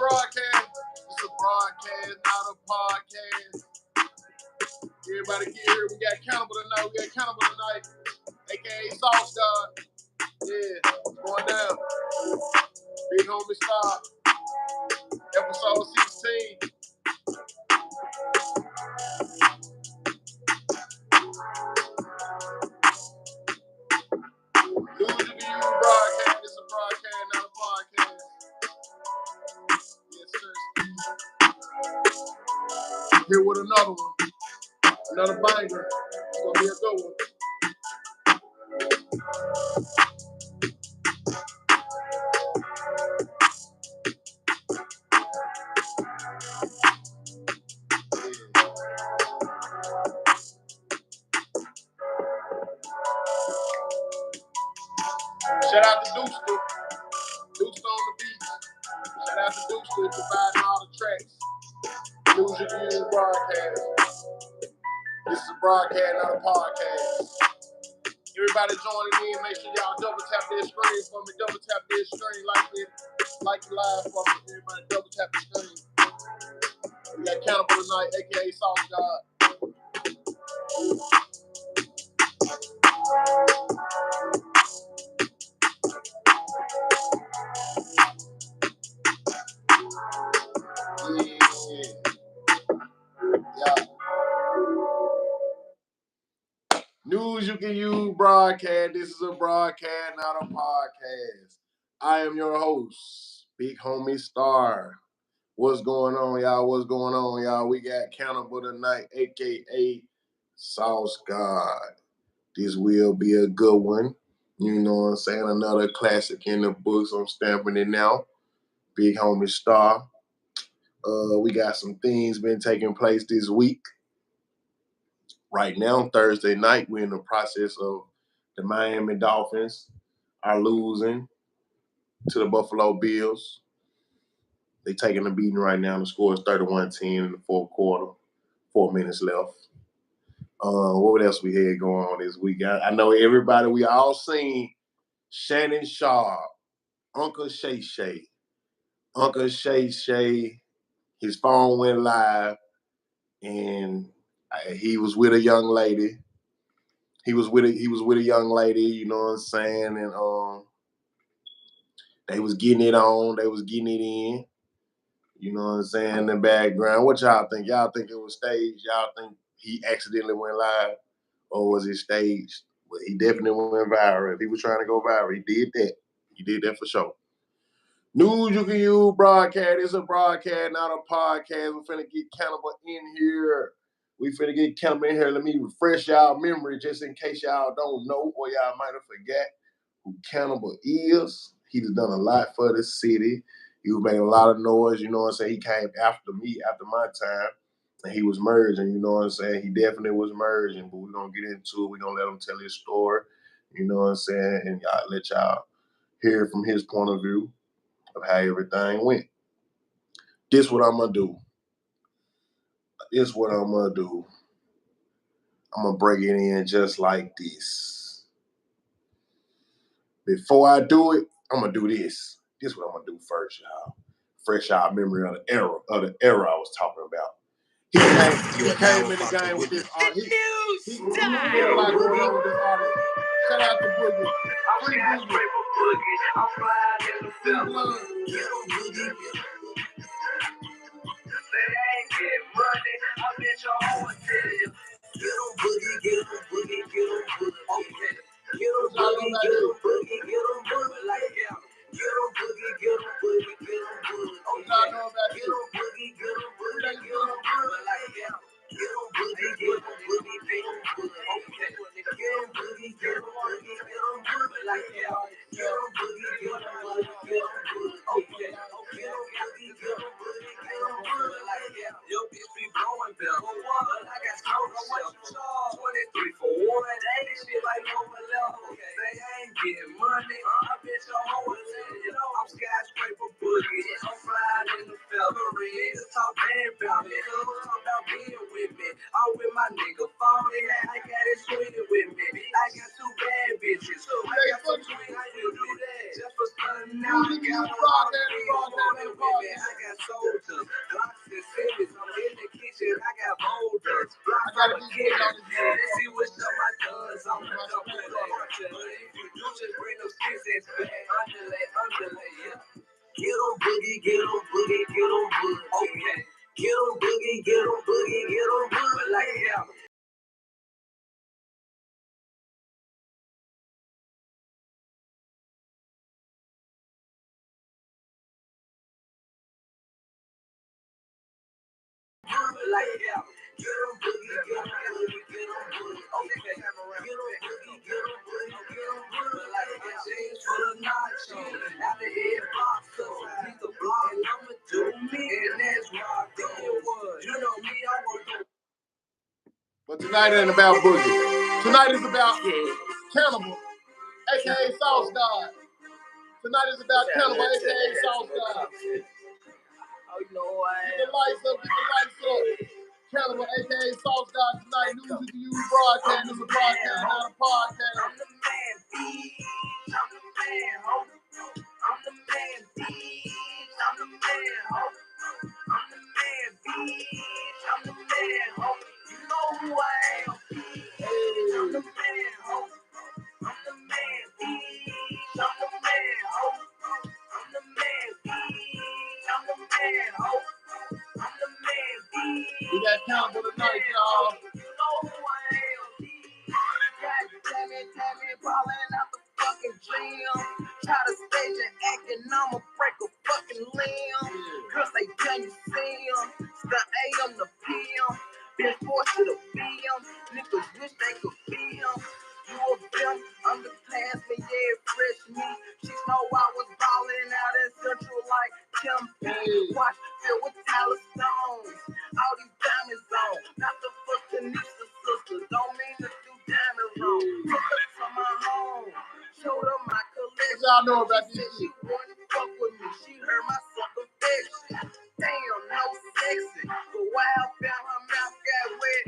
broadcast. It's a broadcast, not a podcast. Everybody get here. We got Cannibal tonight. AKA Sauce God. Yeah, it's going down. Big Homie Star. Episode 16. News you can use broadcast. It's a broadcast, not a podcast. Yes, sir. Here with another one. Another banger. It's gonna be a good one. Shout out to Deuce. Deuce on the beat. Shout out to Deuce for providing all the tracks. News you can use broadcast. This is a broadcast, not a podcast. Everybody joining in, make sure y'all double tap their screen for me. Double tap their screen like the live for me. Everybody double tap the screen. We got Cannibal tonight, aka Sauce God. Yeah. News you can use broadcast. This is a broadcast, not a podcast. I am your host, Big Homie Star. What's going on, y'all? We got Cannibal tonight, a.k.a. Sauce God. This will be a good one. You know what I'm saying? Another classic in the books. I'm stamping it now. Big Homie Star. We got some things been taking place this week. Right now, Thursday night, we're in the process of the Miami Dolphins are losing to the Buffalo Bills. They taking a beating right now. The score is 31-10 in the fourth quarter. 4 minutes left. What else we had going on this week? I know everybody, we all seen Shannon Sharp, Uncle Shay Shay. Uncle Shay Shay, his phone went live, and he was with a young lady. He was with a young lady, you know what I'm saying? And they was getting it on, they was getting it in. You know what I'm saying? In the background. What y'all think? Y'all think it was staged? Y'all think he accidentally went live? Or was it staged? Well, he definitely went viral. If he was trying to go viral, he did that. He did that for sure. News you can use broadcast. It's a broadcast, not a podcast. We're finna get Cannibal in here. We finna get Cannibal in here. Let me refresh y'all memory just in case y'all don't know or y'all might have forgot who Cannibal is. He's done a lot for the city. He was making a lot of noise, you know what I'm saying? He came after me, after my time, and he was merging, you know what I'm saying? He definitely was merging, but we're going to get into it. We're going to let him tell his story, you know what I'm saying? And y'all let y'all hear from his point of view of how everything went. This what I'm going to do. I'm going to break it in just like this. Before I do it, I'm going to do this. This is what I'm going to do first, y'all. Fresh out memory of the era I was talking about. He came in the game with this art. He got a lot going on with this artist. Shout out to Boogie. Free Boogie. I'm flying in the film. Get him, Boogie. Say I ain't getting money. I bet your own tell you. Get him, Boogie. Get him, Boogie. Get him, Boogie. Okay. Get him, Boogie. Get him, Boogie. Get him, Boogie. Like that. Get him, Boogie. Get him, Boogie. Get him, Boogie. Okay. Get him, Boogie. Get him, Boogie. Get him, Boogie. Like that. Get him, Boogie. Get him, Boogie. Get him, Boogie. Okay. Get him, Boogie. Get him, Boogie. Get him, Boogie. Like that. Get him, Boogie. Get him, Boogie. Get him, Boogie. Okay. Get him, Boogie. I got soldiers, blocks and cities. I'm in the kitchen, I got boulders. Blocks on the kitchen. Let's see what's up my guns. I'm gonna jump with it. If you do, just bring those kids and spin. Underlay, yeah. Get on boogie, get on boogie, get on boogie. Okay. Get on boogie, get on boogie, get on boogie. Like yeah. Like yeah. Get on boogie, get on boogie, get on boogie. Okay. Get on boogie, get on boogie, get on boogie. Like my jeans full of nacho. After head box, so beat the block and I'ma do me. And that's why I do it. You know me, I work on. But tonight ain't about Boogie. Tonight is about Cannibal, a.k.a. Sauce God. Tonight is about Cannibal, a.k.a. Sauce God. Oh, you know what? Get the lights up, get the lights up. Cannibal, a.k.a. Sauce God. Tonight, News You Can Use broadcast. This is a broadcast, not a podcast. I'm the man, B. I'm the man, ho. I'm the man, B. I'm the man, ho. I'm the man, B. I'm the man, ho. You know who I am, B. I'm the man, ho. I'm the man, B. I'm the man, ho. I'm the man, B. I'm the man, ho. I'm the man, B. We got Cannibal tonight, y'all. You know who I am, B. God damn it, ballin' out the fucking gym. Try to stage an act and I'ma break a fucking limb. Girls say, can you see 'em? It's the AM to PM. Been forced to the BM. Niggas wish they could be him. You a pimp, underclassman, yeah, fresh meat. She know I was ballin' out in Central like Tim P. Watch filled with Tyler Stones. All these diamonds on. Not the fuck Tanisha sister. Don't mean to do diamond wrong. Took her to my home. Showed her my collection. What y'all know about She this said she shit? wanted to fuck with me. She heard my confession. Damn, no sexy. But while I found her mouth got wet.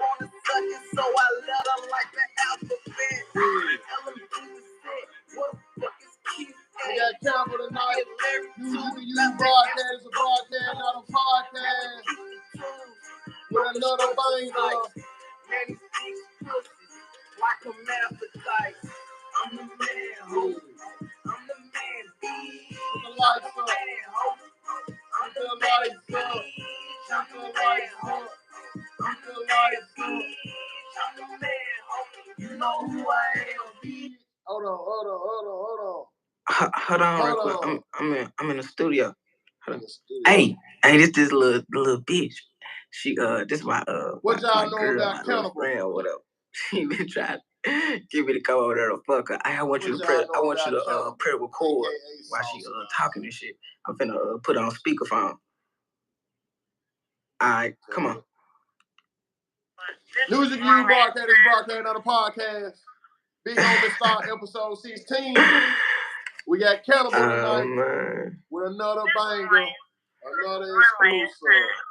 Wanna suck it, so I let her like the alphabet. Tell them do the set. What the fuck is cute? We got Cannibal tonight. News You Can Use broadcast. It's a broadcast, not a podcast. With another banger. Man, these things pussies like a appetite. I'm the man, ho. I'm the man, B. Put the lights up. I'm Put the lights up. I'm Put the lights up. Put the lights up. I'm the man, ho. You know who I am, B. Hold on. Hold on, real Hold quick. on. I'm in the studio. Hey, this little bitch. She this my What my, y'all my know girl, about my little Cannibal? friend or whatever. She been trying to get me to come over there to fuck her. I want you to press record while she talking and shit. I'm finna put it on speakerphone. Alright, come on. News You Can Use broadcast is broadcast, not a podcast. Big Homie Star episode 16. We got Cannibal tonight Man. with another banger, another exclusive.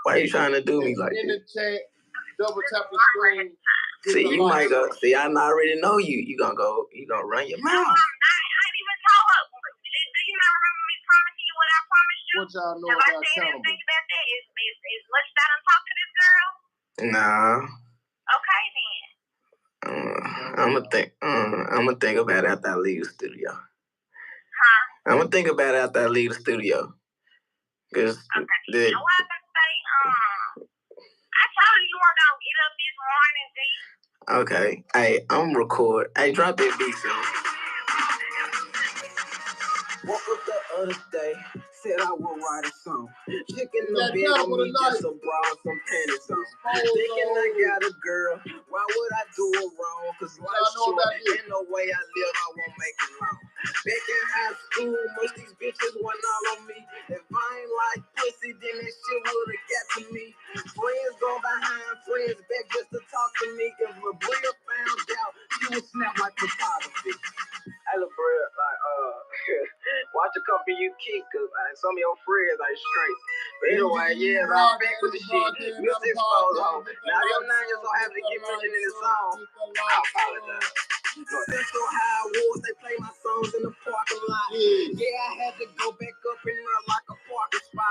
Why you trying to do me like in this? the chat, double tap the screen. See, you might go. See, I already know you. You gonna run your mouth. I didn't even tell her. Do you not remember me promising you what I promised you? What y'all know Have I about said Cannibal? anything about that? Is much that I talk to this girl? Nah. Okay then. I'ma think about it after I leave the studio. Huh? I'ma think about it after I leave the studio. Cause okay. You know what I can say? I told you weren't gonna get up this morning, G. Okay. Hey, I'm record. Hey, drop that beat soon. Woke up the other day, said I would write a song. Chicken the bed on me, just a bra and some panties on. Thinking I got a girl, why would I do it wrong? Cause life's short, and the way I live, I won't make it long. Back in high school, most these bitches went all on me. If I ain't like pussy, then that shit would've got to me. Friends go behind friends back just to talk to me. If LaBria found out, she would snap like photography. Hey, LaBria, like, watch a couple of you kick, cause some of your friends ain't straight. But anyway, yeah, I'm back with the shit. Music exposed, ho. Now, your name just so happen to get mentioned in the song. I apologize. That's so how I was, they play my songs in the parking lot. Yeah, I had to go back up in there like a parking spot.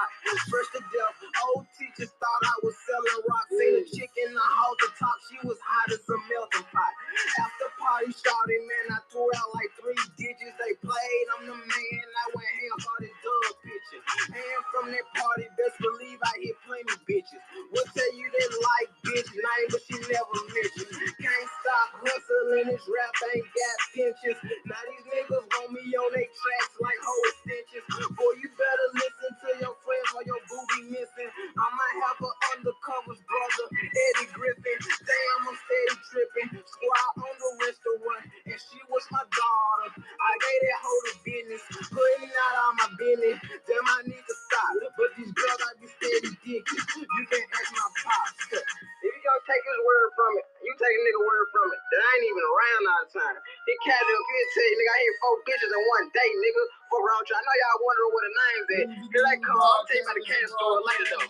ticket. You can ask my pops. If you gonna take his word from it, you take a nigga word from it. That I ain't even around all the time. He Cannible, he'll tell you, nigga, I hit 4 bitches in one day, nigga. Fuck around you. I know y'all wondering what the name's at. Here they come. I'll tell you about the candy store later, though.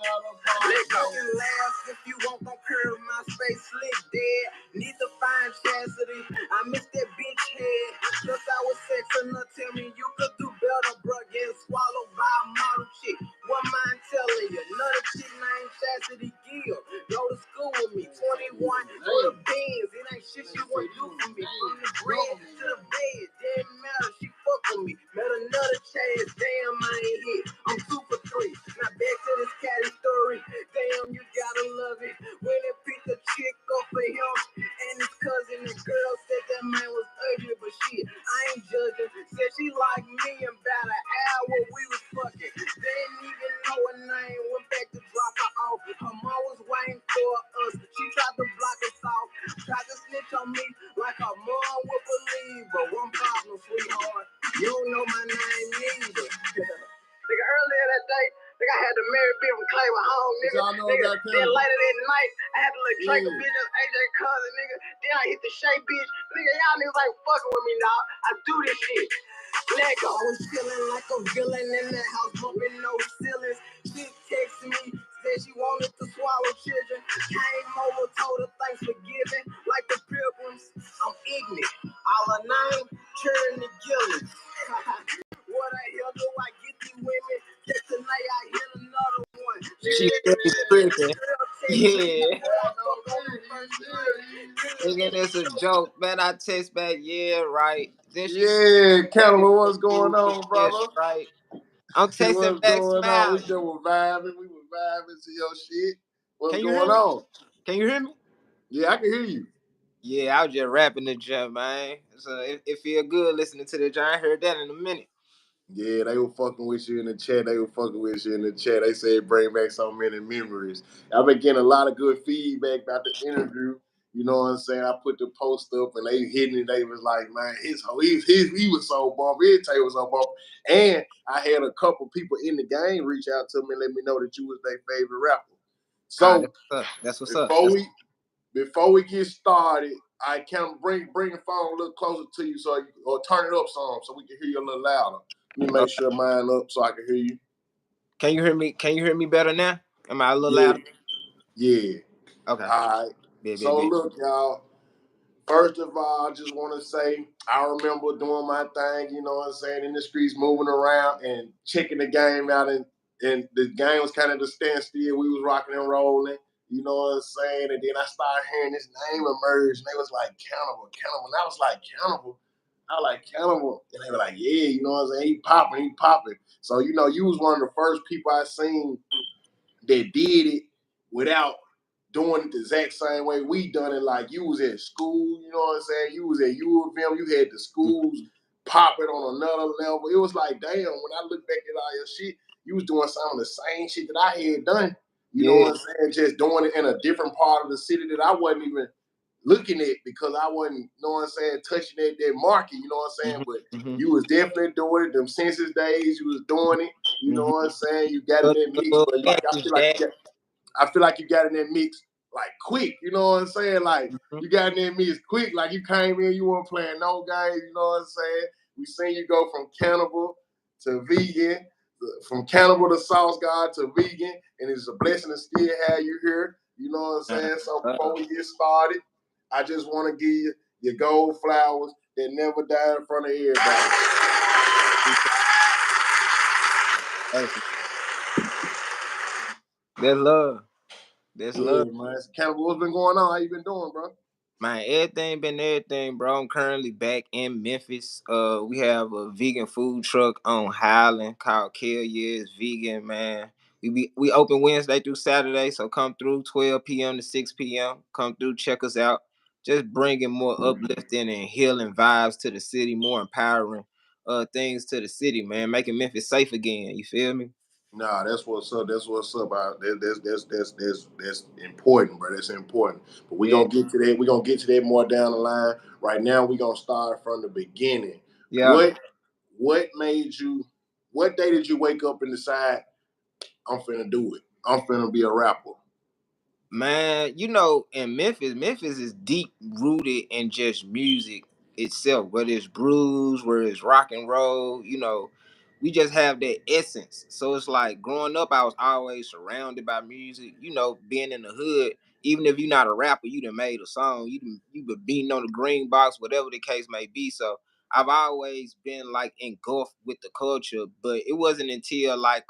Let's go. You can laugh if you want, gon' curve my space slick dead. Need to find chastity. I miss that bitch head. Just I was sex enough, tell me you could do better, bruh. Getting swallowed by a model chick. What mind telling you? Another chick named Chastity Gill. Go to school with me. 21 for the beans. It ain't shit she wouldn't do for me. From the bread to the bed. Didn't matter. She fuck with me. Met another chance. Damn, I ain't hit. I'm 2 for 3. Now back to this catty story. Damn, you gotta love it. When it picked the chick up for him and his cousin, the girl said that man was ugly, but shit, I ain't judging. Said she liked me in about an hour we was fucking. Didn't even know her name. Went back to drop her off. Her mom was waiting for us. She tried to block us off. Tried to snitch on me like her mom would believe. But one problem, sweetheart, you don't know my name neither. Nigga, earlier that day, nigga, I had to marry bitch from Claymore home, nigga. Y'all know Nigga, about then Cannibal. later that night, I had to like drink a bitch as AJ cousin, nigga. Then I hit the Shay bitch. Nigga, y'all niggas ain't fucking with me now. I do this shit. Let go. I was feeling like a villain in the house, bumping no ceilings. She texted me, said she wanted to swallow children. Came over, told her thanks for giving. Like the pilgrims, I'm ignorant. All her name, Trinity Gillis. What the hell do I get these women? Just tonight I hit another one. She really tripping. Yeah. Thinking it's a joke, man. I text back, yeah, right. Then she Cannibal, what's going on, brother? right. I'm texting What's back, going on? We smiling. just were vibing. We were vibing to your shit. What's Can you going hear me? on? Can you hear me? Yeah, I can hear you. Yeah, I was just rapping the jump, man. So it feel good listening to the jump. I heard that in a minute. Yeah, they were fucking with you in the chat. They said bring back so many memories. I've been getting a lot of good feedback about the interview. You know what I'm saying? I put the post up and they hitting it. They was like, man, he was so bumpy. His tape was so bumpy. And I had a couple people in the game reach out to me and let me know that you was their favorite rapper. So that's what's up. Before we get started, I can bring the phone a little closer to you or turn it up some so we can hear you a little louder. Let me make sure mine up so I can hear you. Can you hear me? Can you hear me better now? Am I a little louder? Yeah. Okay. All right. Look, y'all. First of all, I just want to say I remember doing my thing, you know what I'm saying, in the streets, moving around and checking the game out. And the game was kind of the standstill. We was rocking and rolling, you know what I'm saying? And then I started hearing this name emerge. And they was like, Cannibal. And I was like, Cannibal? I was like, Cannibal. And they were like, yeah, you know what I'm saying? He popping. So, you know, you was one of the first people I seen that did it without doing it the exact same way we done it. Like you was at school, you know what I'm saying? You was at U of M, you had the schools popping on another level. It was like, damn, when I look back at all your shit, you was doing some of the same shit that I had done. You know what I'm saying? Just doing it in a different part of the city that I wasn't even looking at because I wasn't, you know what I'm saying, touching that market, you know what I'm saying? But you was definitely doing it. Them census days, you was doing it. You know what I'm saying? You got in that mix, but like I feel like you got in that mix like quick. You know what I'm saying? Like you got in that mix quick. Like you came in, you weren't playing no games. You know what I'm saying? We seen you go from Cannibal to vegan, from Cannibal to Sauce God to vegan, and it's a blessing to still have you here. You know what I'm saying? So before we get started, I just want to give you your gold flowers that never die in front of everybody. That's love. That's love. Man. Cannibal, what's been going on? How you been doing, bro? Man, everything, bro. I'm currently back in Memphis. We have a vegan food truck on Highland called Kill Years Vegan, man. We open Wednesday through Saturday, so come through 12 p.m. to 6 p.m. Come through, check us out. Just bringing more uplifting and healing vibes to the city, more empowering things to the city, man. Making Memphis safe again. You feel me? Nah, that's what's up. That's important, bro. That's important. But we gonna get to that. We gonna get to that more down the line. Right now, we gonna start from the beginning. Yeah. What made you? What day did you wake up and decide I'm finna do it? I'm finna be a rapper? Man, in Memphis is deep rooted in just music itself, whether it's blues, whether it's rock and roll, we just have that essence. So it's like growing up, I was always surrounded by music, being in the hood, even if you're not a rapper, you done made a song, you been beating on the green box, whatever the case may be. So I've always been like engulfed with the culture, but it wasn't until like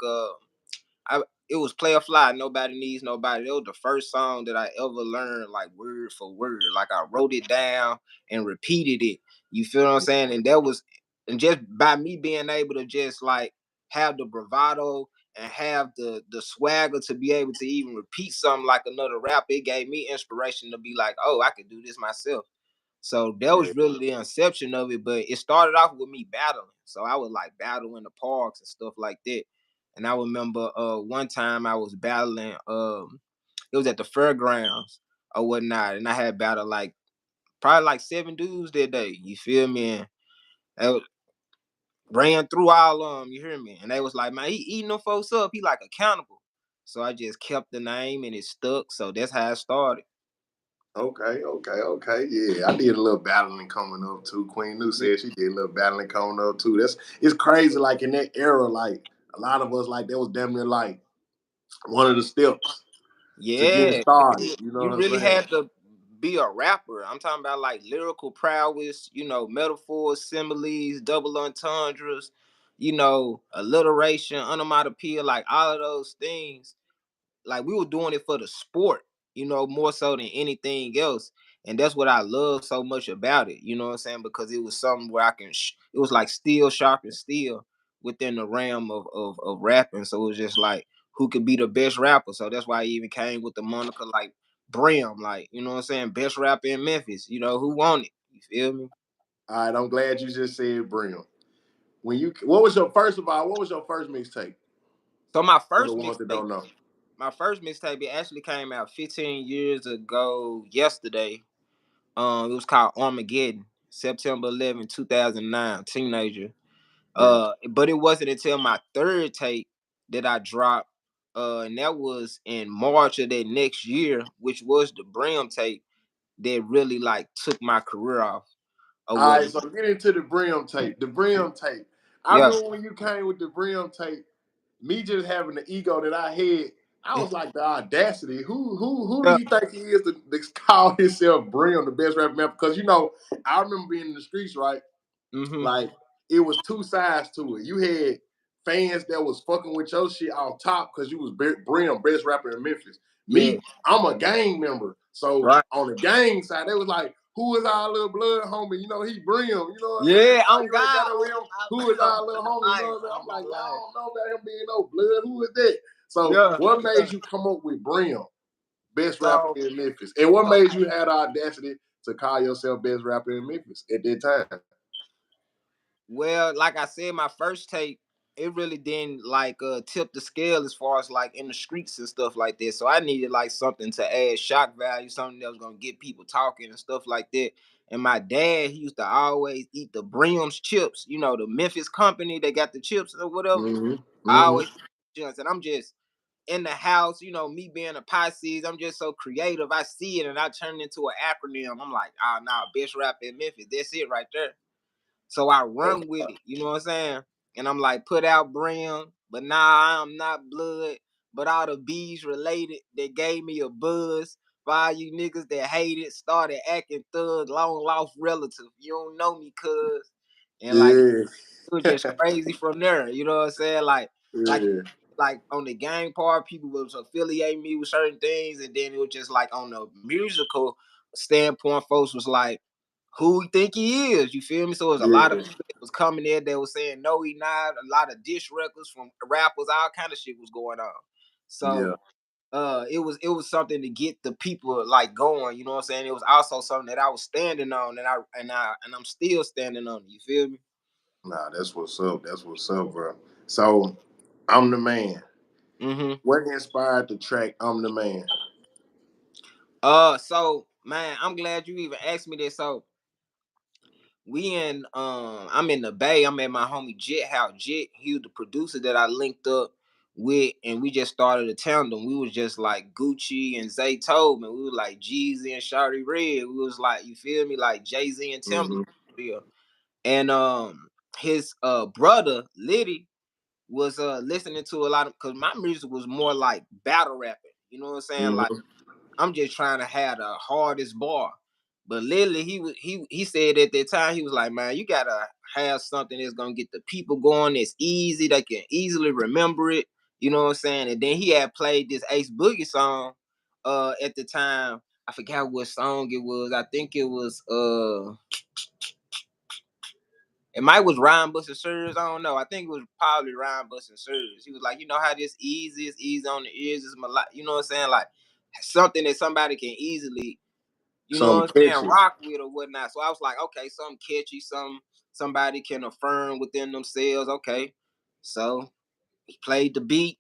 I it was Player Fly, Nobody Needs Nobody. That was the first song that I ever learned like word for word. Like I wrote it down and repeated it. You feel what I'm saying? And just by me being able to just like have the bravado and have the swagger to be able to even repeat something like another rapper, it gave me inspiration to be like, oh, I could do this myself. So that Yeah. was really the inception of it. But it started off with me battling. So I would like battle in the parks and stuff like that. And I remember one time I was battling, it was at the fairgrounds or whatnot, and I had battled like probably like 7 dudes that day. You feel me? And I ran through all of them, you hear me? And they was like, man, he eating them folks up. He like a cannibal. So I just kept the name and it stuck. So that's how it started. Okay. Yeah, I did a little battling coming up too. Queen New Yeah. said she did a little battling coming up too. It's crazy. Like in that era, like a lot of us, like that was damn near like one of the steps to getting Yeah, started. You know you what I'm really saying? had to be a rapper. I'm talking about like lyrical prowess, metaphors, similes, double entendres, alliteration, onomatopoeia, like all of those things. Like we were doing it for the sport, more so than anything else. And that's what I love so much about it. You know what I'm saying? Because it was something where it was like steel sharp and steel within the realm of rapping. So it was just like who could be the best rapper. So that's why I even came with the moniker like Brim, like, you know what I'm saying? Best rapper in Memphis. Who won it? You feel me? All right, I'm glad you just said Brim. What was your first of all? What was your first mixtape So my for the first ones that mixtape, don't know? it actually came out 15 years ago yesterday. It was called Armageddon, September 11, 2009, teenager. Yeah. But it wasn't until my third tape that I dropped, and that was in March of that next year, which was the Brim tape that really like took my career off or All right, what. so get into the Brim tape. The Brim tape. I Yeah. remember when you came with the Brim tape, me just having the ego that I had, I was like the audacity. Who do Yeah. he think he is to call himself Brim the best rapper? Because I remember being in the streets, right? Mm-hmm. Like it was two sides to it. You had fans that was fucking with your shit off top because you was Brim, best rapper in Memphis. Yeah. Me, I'm a gang member. So Right. on the gang side, they was like, who is our little blood homie? He Brim. You know what I'm saying? Yeah, Why I'm you ain't God. got no him? Who is our little homie? You know what I'm saying? I'm like, y'all don't know about him being no blood. Who is that? So Yeah. what made you come up with Brim, best rapper So, in Memphis? And what so made you have the audacity to call yourself best rapper in Memphis at that time? Well, like I said, my first tape, it really didn't like tip the scale as far as like in the streets and stuff like that. So I needed like something to add shock value, something that was gonna get people talking and stuff like that. And my dad, he used to always eat the Brim's chips, the Memphis company, they got the chips or whatever. Mm-hmm. I Mm-hmm. always just and I'm just in the house, me being a Pisces, I'm just so creative. I see it and I turn it into an acronym. I'm like, oh nah, best rap in Memphis. That's it right there. So I run with it, you know what I'm saying? And I'm like, put out Brim, but nah, I'm not blood. But all the bees related that gave me a buzz. For all you niggas that hated, started acting thug, long lost relative. You don't know me, cuz. And like it Yeah. was just crazy from there. You know what I'm saying? Like Yeah. like on the gang part, people was affiliating me with certain things, and then it was just like on the musical standpoint, folks was like, who he think he is. You feel me? So it was a lot of Yeah. people that was coming in that was saying no, he not. A lot of diss records from rappers, all kind of shit was going on. So Yeah. it was something to get the people like going. You know what I'm saying? It was also something that I was standing on, and I'm still standing on. You feel me? Nah, that's what's up. That's what's up, bro. So I'm the man. Mm-hmm. What inspired the track I'm the man? So man, I'm glad you even asked me this. So I'm in the Bay. I'm at my homie Jet house. Jet, he was the producer that I linked up and we just started a tandem. We was just like Gucci and Zay Tobin. We was like Jeezy and Shawty Red. We was like, you feel me, like Jay-Z and Timberland. And his brother Liddy was listening to a lot of, because my music was more like battle rapping. You know what I'm saying? Like I'm just trying to have the hardest bar. But literally, he said at that time, he was like, man, you gotta have something that's gonna get the people going. That's easy. They can easily remember it. You know what I'm saying? And then he had played this Ace Boogie song at the time. I forgot what song it was. I think it was it might was Rhyme Bustin' Serves. I don't know. I think it was probably Rhyme Bustin' Serves. He was like, you know how this easy is, easy on the ears, is you know what I'm saying? Like something that somebody can easily, you know what I'm saying, rock with or whatnot. So I was like, okay, something catchy, somebody can affirm within themselves. Okay. So he played the beat.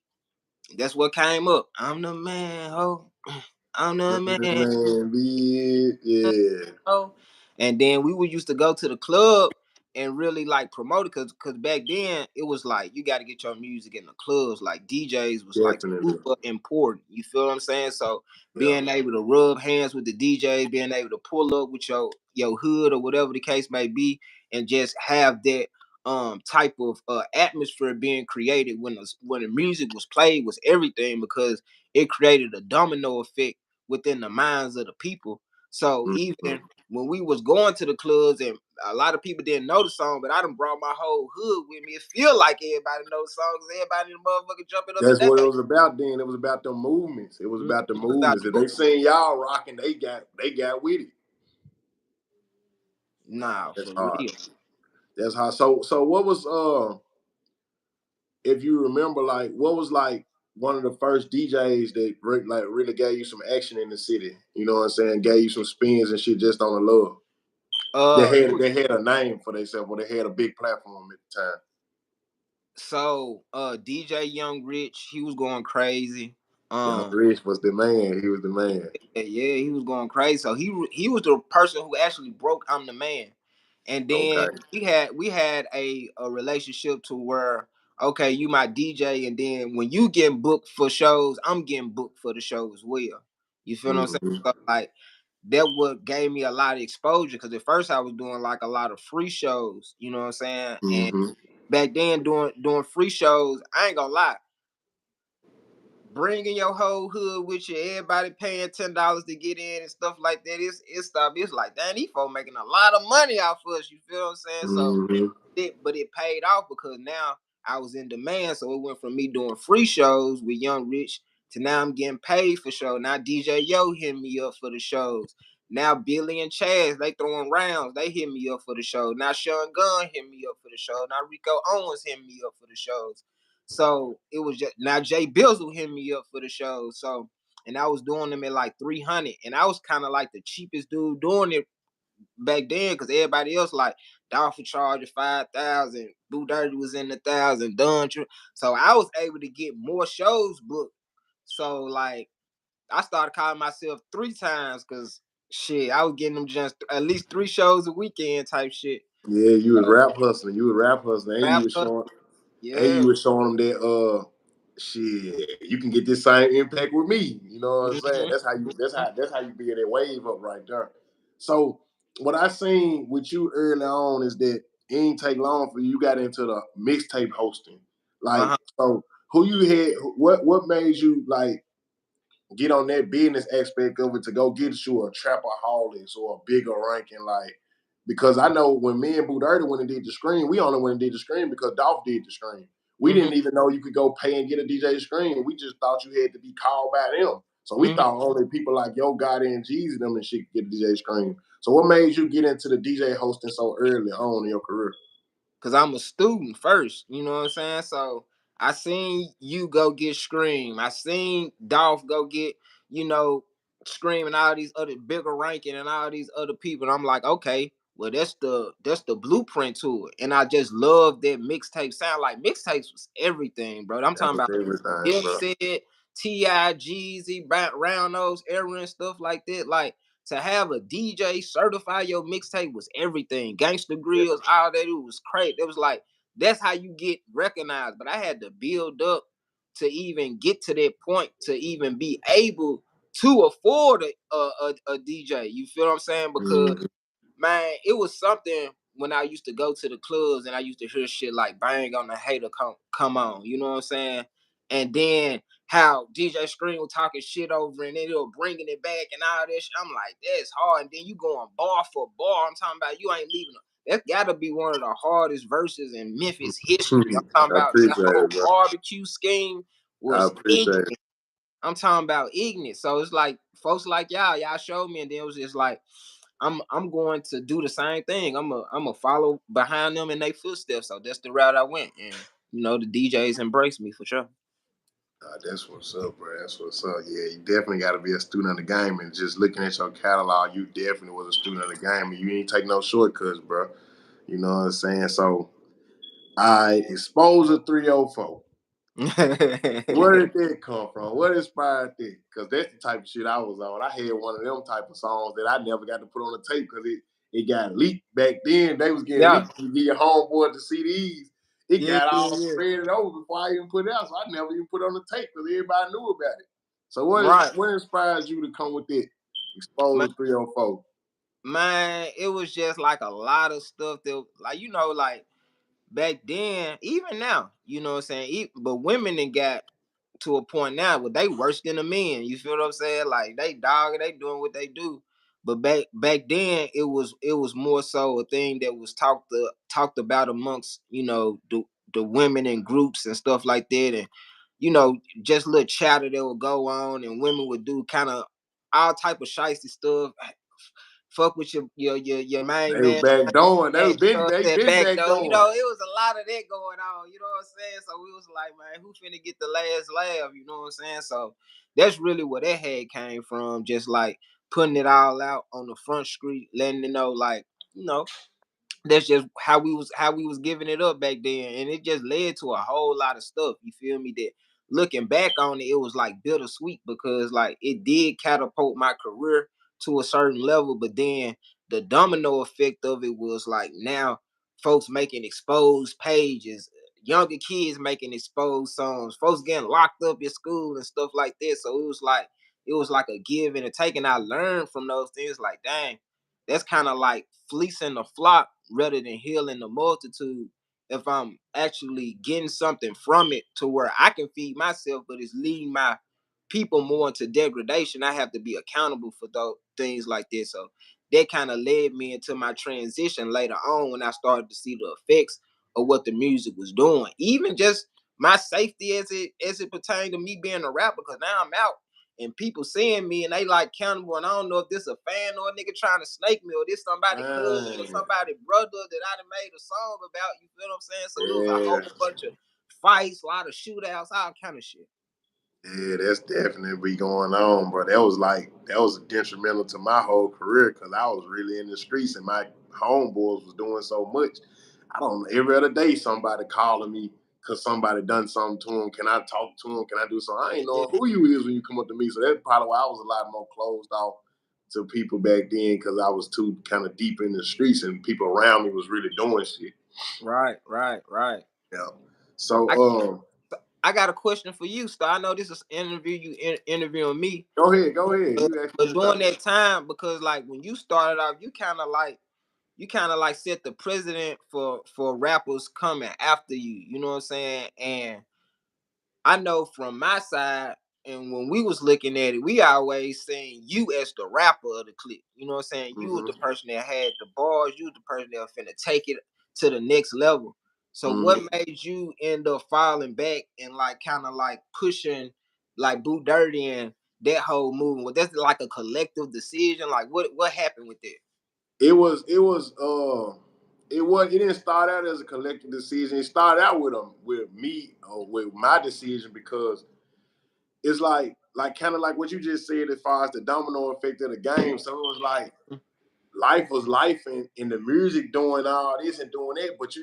That's what came up. I'm the man, ho. I'm the man. Yeah. Oh, and then we would used to go to the club and really like promote it, because back then it was like you got to get your music in the clubs. Like DJs was like Definitely. super important. You feel what I'm saying? So being able to rub hands with the DJs, being able to pull up with your hood or whatever the case may be, and just have that type of atmosphere being created when the music was played was everything, because it created a domino effect within the minds of the people. So even when we was going to the clubs and a lot of people didn't know the song, but I done brought my whole hood with me. It feel like everybody knows the songs. Everybody in the motherfucker jumping up and That's down. what it was about then. It was about the movements. It was about the movements. If they seen y'all rocking, they got with it. Nah, That's for hard. real. That's hard. So what was if you remember, like what was like one of the first DJs that really gave you some action in the city? You know what I'm saying? Gave you some spins and shit just on the love. They had a name for themselves, or they had a big platform at the time. So DJ Young Rich, he was going crazy. Young Rich was the man. He was the man. Yeah, he was going crazy. So he was the person who actually broke I'm the Man. And then we had a relationship to where, okay, you my DJ, and then when you getting booked for shows, I'm getting booked for the show as well. You feel what I'm saying? So like that what gave me a lot of exposure, because at first I was doing like a lot of free shows, you know what I'm saying? And back then doing free shows, I ain't gonna lie, bringing your whole hood with you, everybody paying $10 to get in and stuff like that. It's like, damn, these folks making a lot of money off of us. You feel what I'm saying? So but it paid off, because now I was in demand. So it went from me doing free shows with Young Rich to now I'm getting paid for shows. Now DJ Yo hit me up for the shows. Now Billy and Chaz, they throwing rounds. They hit me up for the show. Now Sean Gunn hit me up for the show. Now Rico Owens hit me up for the shows. So it was just, now Jay Bizzle hit me up for the show. So, and I was doing them at like 300, and I was kind of like the cheapest dude doing it back then, because everybody else like Dolph was charging 5,000, Boo Dirty was in the 1,000, Dunn. So I was able to get more shows booked. So like I started calling myself 3 times, because shit, I was getting them just at least 3 shows a weekend type shit. Yeah, you was rap hustling. And you was showing. Yeah. And you was showing them that shit, you can get this same impact with me. You know what I'm saying? That's how you be in that wave up right there. So what I seen with you early on is that it ain't take long for you got into the mixtape hosting. Like so who you had what made you like get on that business aspect of it to go get you a Trapaholics or a bigger ranking, like, because I know when me and Boo Dirty went and did the screen, we only went and did the screen because Dolph did the screen. We didn't even know you could go pay and get a DJ screen. We just thought you had to be called by them. So we thought only people like Yo Gotti and Jeezy them and shit could get a DJ screen. So what made you get into the DJ hosting so early on in your career? Because I'm a student first, you know what I'm saying? So I seen you go get Scream. I seen Dolph go get, Scream and all these other bigger ranking and all these other people. And I'm like, okay, well, that's the blueprint to it. And I just love that mixtape sound. Like mixtapes was everything, bro. I'm talking about Dipset, T.I., Jeezy, Round Nose era and stuff like that. Like, to have a DJ certify your mixtape was everything. Gangster Grills, all that, it was crazy. It was like, that's how you get recognized. But I had to build up to even get to that point to even be able to afford a DJ. You feel what I'm saying? Because man, it was something when I used to go to the clubs and I used to hear shit like "Bang on the Hater, come on," you know what I'm saying? And then how DJ Scream was talking shit over and then they were bringing it back and all that shit. I'm like, that's hard. And then you going bar for bar. I'm talking about you ain't leaving. That's got to be one of the hardest verses in Memphis history. I'm talking I about that appreciate whole it, bro. barbecue scheme I was appreciate ignorant. it. I'm talking about ignorant. So it's like folks like y'all showed me, and then it was just like I'm going to do the same thing. I'm a follow behind them in their footsteps. So that's the route I went, and you know the DJs embraced me for sure. That's what's up, bro. That's what's up. Yeah, you definitely got to be a student of the game. And just looking at your catalog, you definitely was a student of the game. And you ain't take no shortcuts, bro. You know what I'm saying? So, I Exposure 304. Where did that come from? What inspired that? Because that's the type of shit I was on. I had one of them type of songs that I never got to put on the tape because it got leaked back then. They was getting Yeah, leaked. You get your homeboy the CDs. It yeah, got yeah, all yeah. spread over before I even put it out. So I never even put it on the tape because everybody knew about it. So Right, what inspired you to come with it? man. Exposure 304. Man, it was just like a lot of stuff that, like like back then, even now, you know what I'm saying. But women then got to a point now where they worse than the men. You feel what I'm saying? Like they dog, they doing what they do. But back then, it was more so a thing that was talked about amongst the women in groups and stuff like that, and just little chatter that would go on, and women would do kind of all type of shysty stuff. Fuck with your main They were man. back doing. And, you know what I'm They saying? been Back back though, doing. it was a lot of that going on, you know what I'm saying? So we was like, man, who finna get the last laugh, you know what I'm saying? So that's really where that head came from, just like putting it all out on the front street, letting it know, like, you know, that's just how we was giving it up back then, and it just led to a whole lot of stuff. You feel me? That looking back on it, it was like bittersweet because like it did catapult my career to a certain level, but then the domino effect of it was like now folks making exposed pages, younger kids making exposed songs, folks getting locked up at school and stuff like that. So it was like a give and a take, and I learned from those things. Like, dang, that's kind of like fleecing the flock rather than healing the multitude. If I'm actually getting something from it to where I can feed myself, but it's leading my people more into degradation, I have to be accountable for those things like this. So that kind of led me into my transition later on when I started to see the effects of what the music was doing. Even just my safety as it pertained to me being a rapper, because now I'm out and people seeing me and they like Cannibal, and I don't know if this a fan or a nigga trying to snake me or this somebody cousin or Man. somebody brother that I done made a song about. You feel what I'm saying? So it was a Yeah. whole bunch of fights, a lot of shootouts, all kind of shit. Yeah, that's definitely going on, bro. That was detrimental to my whole career because I was really in the streets and my homeboys was doing so much. I don't know, every other day somebody calling me because somebody done something to him. Can I talk to him? Can I do something? I ain't Yeah, knowing who you is when you come up to me. So that's probably why I was a lot more closed off to people back then because I was too kind of deep in the streets and people around me was really doing shit. right, right, right. Yeah. I So I got a question for you, Star. I know this is interviewing me, go ahead. but, You ask me but a during question. that time, because like when you started off, you kind of like set the precedent for rappers coming after you. You know what I'm saying? And I know from my side, and when we was looking at it, we always saying you as the rapper of the clique. You know what I'm saying? You was the Mm-hmm. person that had the bars. You was the person that was finna take it to the next level. So what Mm-hmm. made you end up falling back and like kind of like pushing like Boo Dirty and that whole movement? Was that like a collective decision? Like what happened with that? It didn't start out as a collective decision. It started out with me or with my decision because it's like kind of like what you just said as far as the domino effect of the game. So it was like life was life and the music doing all this and doing that. But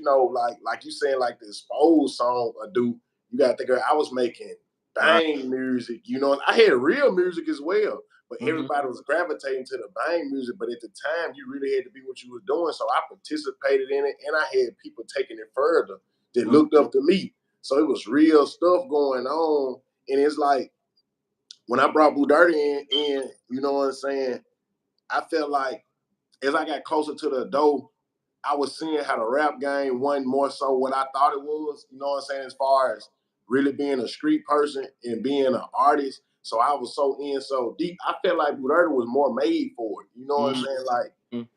like you saying, like the exposed song or do you gotta think of I was making Right. bang music, I had real music as well. But Mm-hmm. everybody was gravitating to the bang music. But at the time you really had to be what you were doing. So I participated in it and I had people taking it further that looked up to me. So it was real stuff going on. And it's like when I brought Boo Dirty in, you know what I'm saying? I felt like as I got closer to the door, I was seeing how the rap game wasn't more so what I thought it was, you know what I'm saying, as far as really being a street person and being an artist. So I was so in so deep. I felt like Boo Dirty was more made for it. You know what I'm saying? Like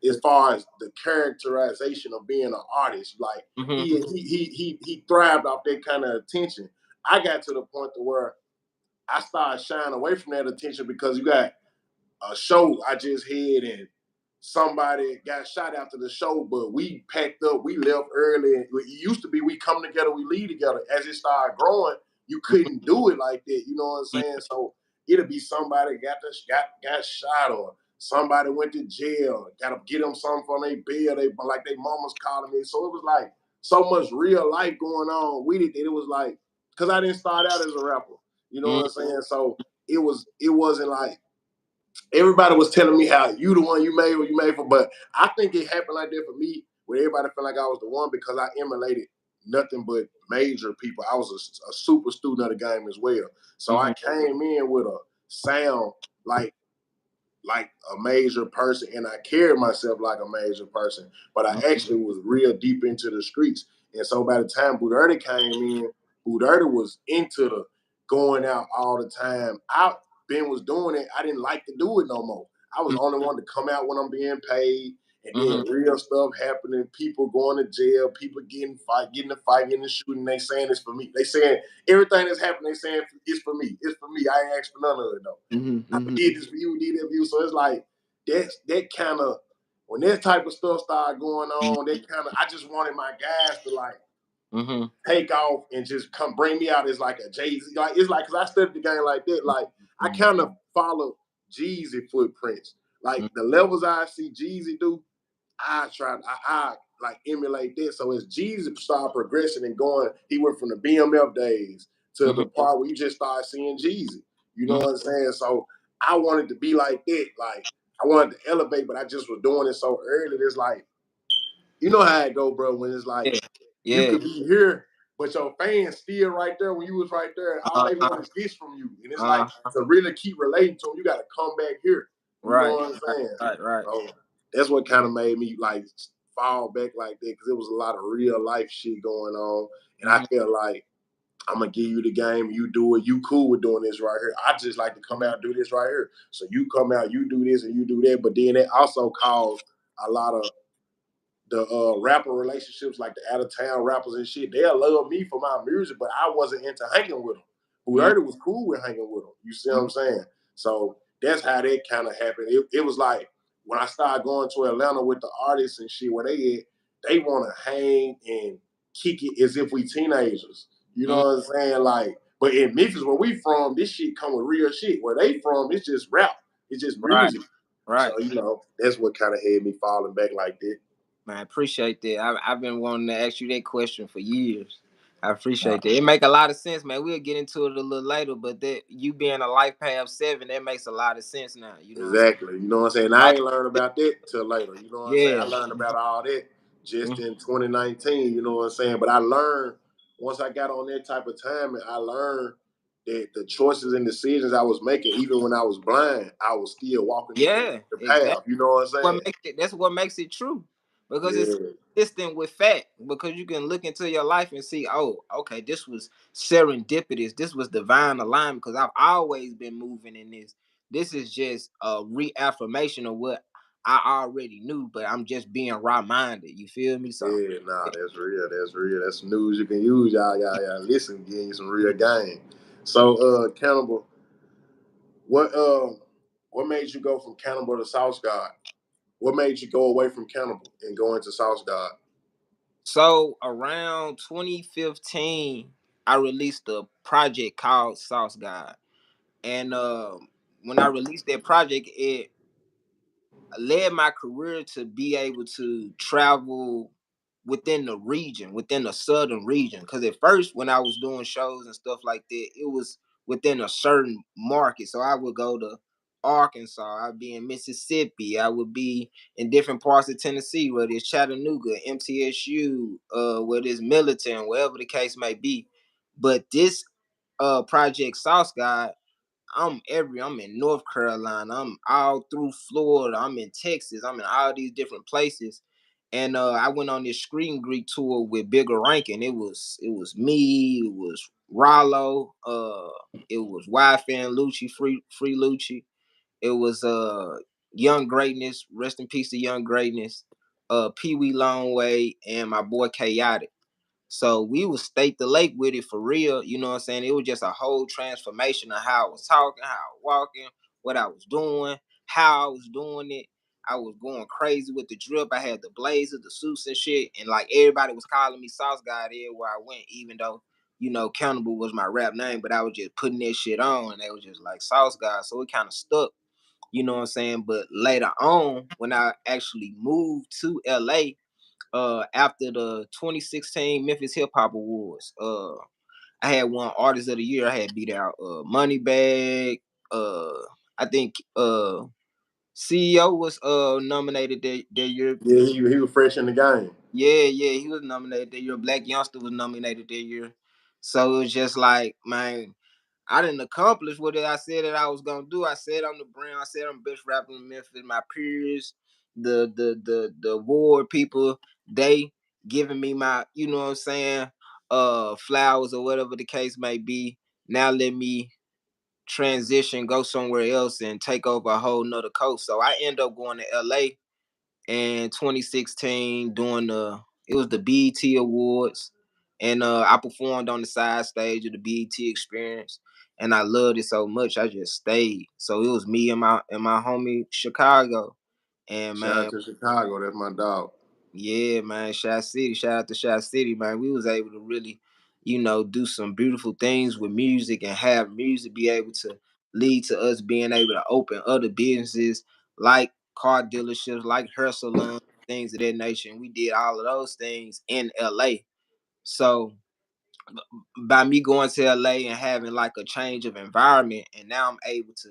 as far as the characterization of being an artist, like he thrived off that kind of attention. I got to the point to where I started shying away from that attention because you got a show I just had and somebody got shot after the show, but we packed up, we left early. It used to be we come together, we leave together. As it started growing, you couldn't do it like that. You know what I'm saying? So it'll be somebody got shot or somebody went to jail, gotta get them something from their bill. They like their mama's calling me. So it was like so much real life going on with it that it was like, because I didn't start out as a rapper. You know what I'm saying? So it wasn't like everybody was telling me how you the one you made what you made for, but I think it happened like that for me, where everybody felt like I was the one because I emulated nothing but major people. I was a super student of the game as well. So I came in with a sound like a major person, and I carried myself like a major person, but I actually was real deep into the streets. And so by the time Boo Dirty came in, Boo Dirty was into the going out all the time. Ben was doing it. I didn't like to do it no more. I was the only one to come out when I'm being paid, and then real stuff happening, people going to jail, people getting a fight, getting a shooting. They saying it's for me. They saying everything that's happening. They saying it's for me. It's for me. I ain't asked for none of it though. I did this for you, did that for you. So it's like that kind of when that type of stuff started going on, I just wanted my guys to like take off and just come bring me out as like a Jay-Z. Like it's like because I studied the game like that. Like I kind of follow Jeezy footprints. Like the levels I see Jeezy do, I like emulate this. So as Jeezy started progressing and going, he went from the BMF days to the part where you just started seeing Jeezy. You know what I'm saying? So I wanted to be like that. Like I wanted to elevate, but I just was doing it so early. It's like, you know how it go, bro, when it's like you could be here, but your fans still right there when you was right there. All they want is this from you. And it's like to really keep relating to them, you gotta come back here. You know what I'm saying? Right. So that's what kind of made me like fall back like that, because it was a lot of real life shit going on. And I felt like I'm gonna give you the game, you do it, you cool with doing this right here. I just like to come out and do this right here. So you come out, you do this and you do that. But then it also caused a lot of the rapper relationships, like the out of town rappers and shit. They'll love me for my music, but I wasn't into hanging with them. Who heard it was cool with hanging with them. You see what I'm saying? So that's how that kind of happened. It was like when I started going to Atlanta with the artists and shit, where they want to hang and kick it as if we teenagers. You know what I'm saying? Like, but in Memphis, where we from, this shit come with real shit. Where they from, it's just rap. It's just music. Right. So, that's what kind of had me falling back like that. Man, I appreciate that. I've been wanting to ask you that question for years. I appreciate that. It make a lot of sense, man. We'll get into it a little later, but that you being a life path 7, that makes a lot of sense now. You know exactly. You know what I'm saying? I ain't learned about that till later. You know what I'm saying? I Yeah. learned about all that just in 2019. You know what I'm saying? But I learned once I got on that type of time, I learned that the choices and decisions I was making, even when I was blind, I was still walking the path. Exactly. You know what I'm saying? That's what makes it true, because it's Yeah. consistent with fact. Because you can look into your life and see, oh, okay, this was serendipitous. This was divine alignment. Because I've always been moving in this. This is just a reaffirmation of what I already knew, but I'm just being reminded. You feel me? So Yeah, nah, that's real. That's real. That's news you can use. Y'all listen, getting you some real game. So, Cannibal, what made you go from Cannibal to South God? What made you go away from Cannibal and go into South God? So around 2015, I released a project called Sauce God. And when I released that project, it led my career to be able to travel within the region, within the southern region. Because at first, when I was doing shows and stuff like that, it was within a certain market. So I would go to Arkansas, I'd be in Mississippi, I would be in different parts of Tennessee, whether it's Chattanooga, MTSU, whether it's Militant, wherever the case may be. But this Project Sauce God, I'm in North Carolina, I'm all through Florida, I'm in Texas, I'm in all these different places. And I went on this screen greet tour with Bigger Rankin. It was me, it was Rollo, it was YFN Lucci, Free Lucci, it was Young Greatness, rest in peace to Young Greatness, Pee Wee Longway, and my boy Chaotic. So we would stake the lake with it for real. You know what I'm saying? It was just a whole transformation of how I was talking, how I was walking, what I was doing, how I was doing it. I was going crazy with the drip. I had the blazer, the suits and shit. And like everybody was calling me Sauce God everywhere I went, even though, Cannibal was my rap name, but I was just putting that shit on and they was just like Sauce God. So it kind of stuck, you know what I'm saying? But later on, when I actually moved to LA, after the 2016 Memphis Hip Hop Awards, I had won Artist of the Year. I had beat out Moneybag. Uh, I think CEO was nominated that year. Yeah, he was fresh in the game. Yeah, he was nominated that year. Black Youngster was nominated that year. So it was just like, man, I didn't accomplish what I said that I was gonna do. I said I'm the Brim. I said I'm best rapper in Memphis. My peers, the award people, they giving me my, you know what I'm saying, flowers or whatever the case may be. Now let me transition, go somewhere else, and take over a whole nother coast. So I end up going to LA in 2016 doing it was the BET Awards, and I performed on the side stage of the BET Experience, and I loved it so much I just stayed. So it was me and my homie Chicago, and Shout out man, to Chicago. That's my dog. yeah, man, Shot City. Shout out to Shot City, man. We was able to really, do some beautiful things with music and have music be able to lead to us being able to open other businesses like car dealerships, like hair salons, things of that nature. And we did all of those things in LA. So by me going to LA and having like a change of environment, and now I'm able to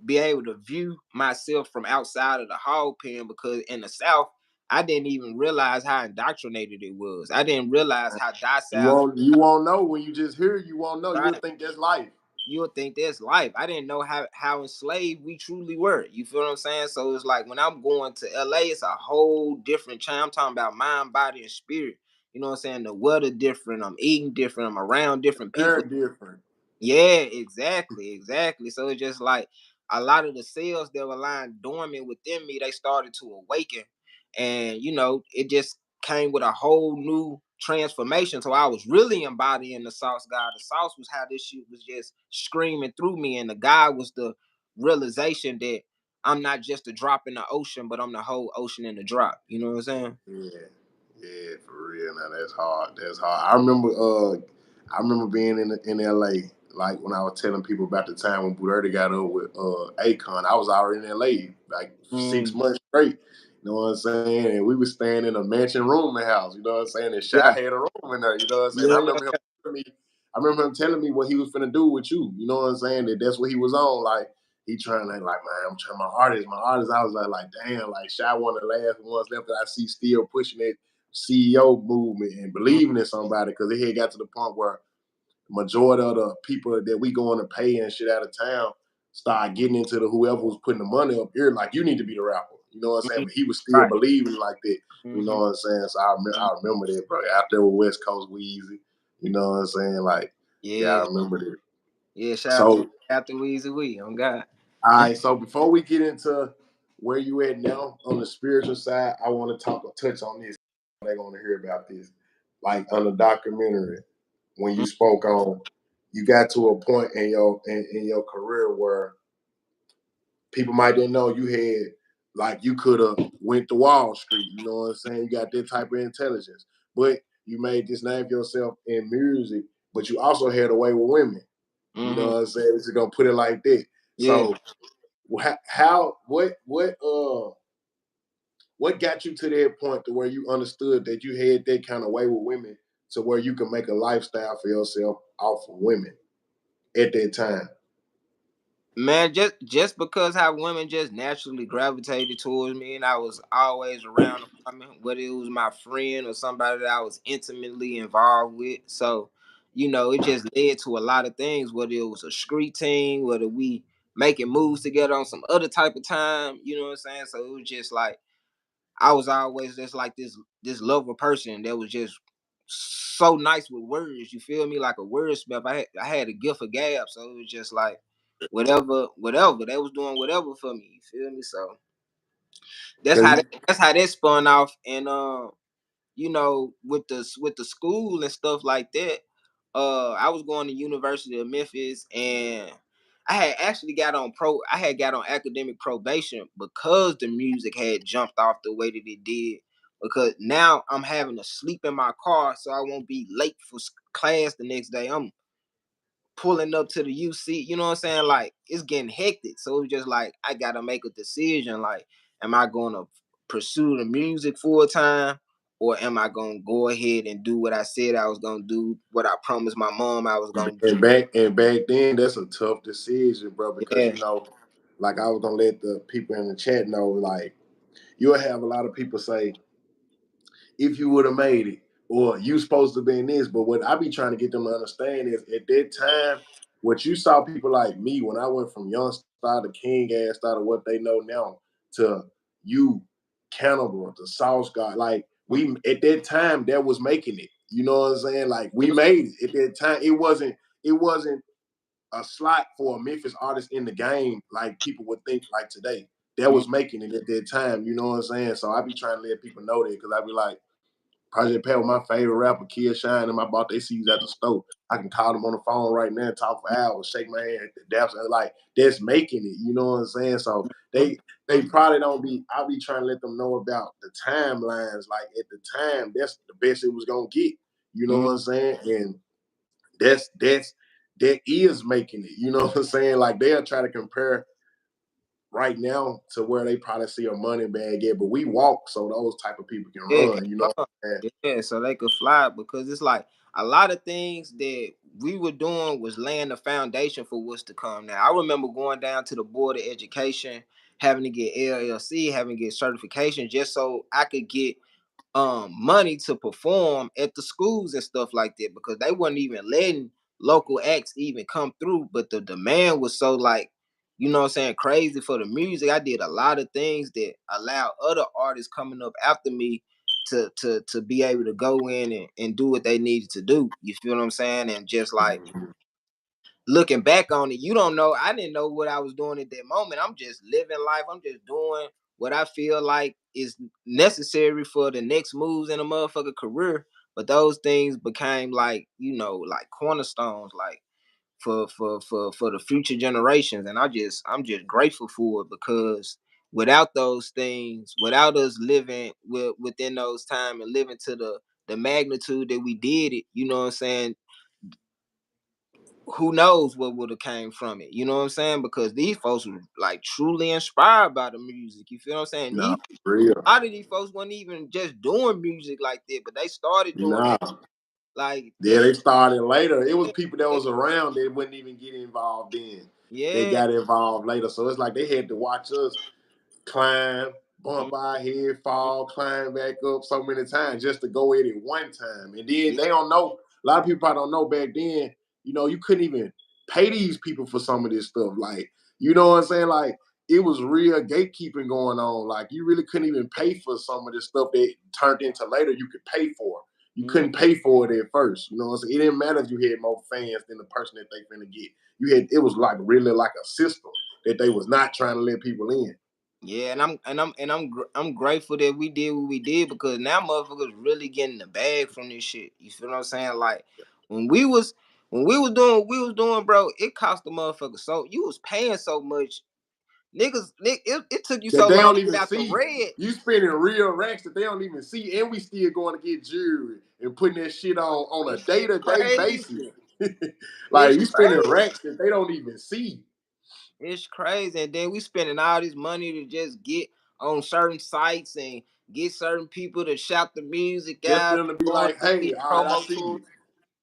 be able to view myself from outside of the hog pen, because in the South, I didn't even realize how indoctrinated it was. I didn't realize how docile. You won't know when you just hear it, you won't know. You'll Right. think that's life. You'll think that's life. I didn't know how enslaved we truly were. You feel what I'm saying? So it's like when I'm going to LA, it's a whole different change. I'm talking about mind, body, and spirit. You know what I'm saying? The weather different. I'm eating different. I'm around different They're people. different. Yeah, exactly. So it's just like a lot of the cells that were lying dormant within me, they started to awaken. And it just came with a whole new transformation. So I was really embodying the sauce God. The sauce was how this shit was just screaming through me. And the God was the realization that I'm not just a drop in the ocean, but I'm the whole ocean in the drop. You know what I'm saying? Yeah, yeah, for real. Now that's hard. That's hard. I remember being in LA. Like when I was telling people about the time when Buddha got up with Akon, I was already in LA like 6 months straight. You know what I'm saying? And we were staying in a mansion rooming house. You know what I'm saying? And Shy Yeah, had a room in there. You know what I'm saying? yeah, I remember him telling me what he was finna do with you. You know what I'm saying? That's what he was on. Like he trying to like, man, I'm trying my artist. I was like, damn, like Shy one of the last ones left that I see still pushing it CEO movement and believing in somebody, because it had got to the point where majority of the people that we going to pay and shit out of town start getting into the whoever was putting the money up here, like you need to be the rapper. You know what I'm saying? Mhm. But he was still Right. believing like that. You know Hmm. what I'm saying? So I remember that, bro. Out there with West Coast Weezy. You know what I'm saying? Like, yeah, I Yeah, remember that. yeah. So, Shout out to Weezy Wee on God. all right. So before we get into where you at now on the spiritual side, I want to touch on this. They're going to hear about this, like on the documentary when you spoke on. You got to a point in your career where people might didn't know you had, like you could have went to Wall Street. You know what I'm saying? You got that type of intelligence, but you made this name for yourself in music. But you also had a way with women. You know Hmm. what I'm saying? It's gonna put it like that. Yeah. So how what got you to that point to where you understood that you had that kind of way with women to where you can make a lifestyle for yourself off of women at that time? Man, just because how women just naturally gravitated towards me, and I was always around a woman, whether it was my friend or somebody that I was intimately involved with. So, you know, it just led to a lot of things, whether it was a street team, whether we making moves together on some other type of time, you know what I'm saying? So it was just like I was always just like this lover person that was just so nice with words. You feel me? Like a wordsmith. I had a gift of gab, so it was just like whatever they was doing whatever for me. You feel me? So that's how that spun off, and you know, with the school and stuff like that. I was going to University of Memphis, and I had got on academic probation because the music had jumped off the way that it did. Because now I'm having to sleep in my car so I won't be late for class the next day. I'm pulling up to the UC, you know what I'm saying? Like it's getting hectic. So it's just like I gotta make a decision. Like, am I gonna pursue the music full time, or am I gonna go ahead and do what I said I was gonna do, what I promised my mom I was gonna do? And back then, that's a tough decision, bro, because Yeah. you know, like I was gonna let the people in the chat know, like you'll have a lot of people say, if you would have made it, or you supposed to be in this. But what I be trying to get them to understand is at that time, what you saw people like me when I went from young star to king ass star to what they know now to you, Cannibal, the Sauce God, like we at that time that was making it. You know what I'm saying? Like we made it at that time. It wasn't a slot for a Memphis artist in the game like people would think like today. That Mm, was making it at that time. You know what I'm saying? So I be trying to let people know that because I be like, Project Pat was my favorite rapper, Kid Shine. Them I bought their CDs at the store. I can call them on the phone right now, talk for hours, shake my hand, daps, like that's making it. You know what I'm saying? So they probably don't be. I'll be trying to let them know about the timelines. Like at the time, that's the best it was gonna get. You know mm. what I'm saying? And that is making it. You know what I'm saying? Like they'll try to compare right now to where they probably see a money bag at, but we walk so those type of people can Yeah, run. You know what I'm saying? yeah, so they could fly, because it's like a lot of things that we were doing was laying the foundation for what's to come. Now, I remember going down to the board of education, having to get LLC, having to get certification just so I could get money to perform at the schools and stuff like that, because they wasn't even letting local acts even come through. But the demand was so, like, you know what I'm saying, crazy for the music. I did a lot of things that allowed other artists coming up after me to be able to go in and do what they needed to do. You feel what I'm saying? And just like looking back on it, you don't know. I didn't know what I was doing at that moment. I'm just living life. I'm just doing what I feel like is necessary for the next moves in a motherfucker career. But those things became like, you know, like cornerstones, like for the future generations. And I'm just grateful for it, because without those things, without us living within those time and living to the magnitude that we did it, you know what I'm saying, who knows what would have came from it. You know what I'm saying? Because these folks were like truly inspired by the music. You feel what I'm saying? Nah, These for real. A lot of these folks weren't even just doing music like that, but they started doing Nah. like Yeah, that. they started later. It was Yeah, people that was around that wouldn't even get involved in. They yeah. got involved later. So it's like they had to watch us climb, Mm, bump our head, mm, fall, climb back up so many times just to go at it one time. And then yeah, they don't know. A lot of people probably don't know back then, you know, you couldn't even pay these people for some of this stuff. Like, you know what I'm saying? Like, it was real gatekeeping going on. Like, you really couldn't even pay for some of this stuff that turned into later you could pay for. You mm, couldn't pay for it at first. You know what I'm saying? It didn't matter if you had more fans than the person that they finna get. It was like really like a system that they was not trying to let people in. yeah. And I'm grateful that we did what we did, because now motherfuckers really getting the bag from this shit. You feel what I'm saying? Like when we was when we was doing what we was doing, bro, it cost the motherfucker, so you was paying so much. It took you That so they long don't to get even out the see. red. You spending real racks that they don't even see, and we still going to get jewelry and putting that shit on a This day shit to day basis. crazy. Like It's you spending crazy. racks that they don't even see. It's crazy. And then we spending all this money to just get on certain sites and get certain people to shout the music Just for out, them to be going like, through "Hey, these all right, I promo see tools. you."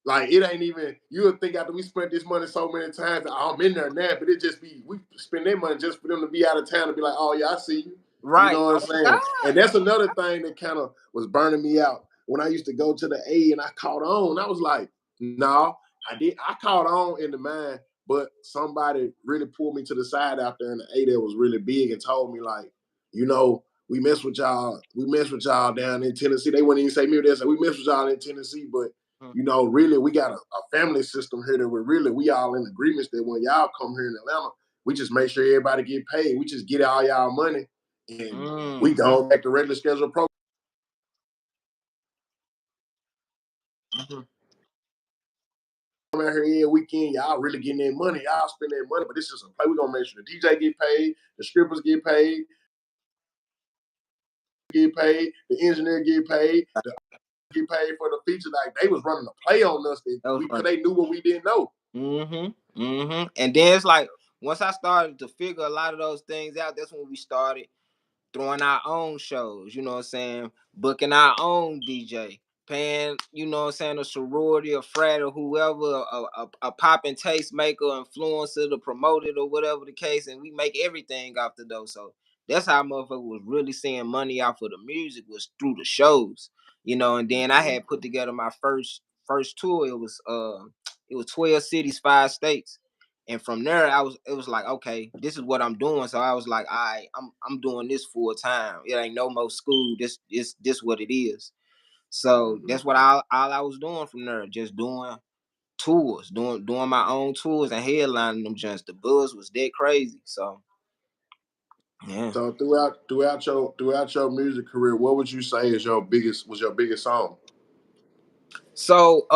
Like it ain't even. You would think after we spent this money so many times, I'm in there now, but it just be we spend their money just for them to be out of town and be like, "Oh yeah, I see you." You Right. know what I'm Oh saying? God. And that's another thing that kind of was burning me out when I used to go to the A and I caught on. I was like, No, I caught on in the mind, but somebody really pulled me to the side out there in the A that was really big and told me like, you know, we mess with y'all down in Tennessee. They wouldn't even say me, they said we mess with y'all in Tennessee, but you know, really we got a family system here that we all in agreements that when y'all come here in Atlanta, we just make sure everybody get paid. We just get all y'all money and we go back to regular schedule program. Out here every weekend, y'all really getting their money, y'all spend their money, but this is a play. We're gonna make sure the DJ get paid, the strippers get paid, the engineer get paid, the get paid for the feature. Like they was running a play on us because they knew what we didn't know. And then it's like once I started to figure a lot of those things out, that's when we started throwing our own shows, you know what I'm saying? Booking our own DJ, paying, you know what I'm saying, a sorority, a frat, or whoever, a popping tastemaker, influencer to promote it or whatever the case, and we make everything off the dough. So that's how motherfucker was really seeing money off of the music, was through the shows, you know. And then I had put together my first tour. It was 12 cities, 5 states. And from there, it was like, okay, this is what I'm doing. So I was like, all right, I'm doing this full time. It ain't no more school. This what it is. So that's what all I was doing from there, just doing tours, doing my own tours and headlining them joints. The buzz was that crazy. So yeah. So throughout your music career, what would you say is your biggest song? So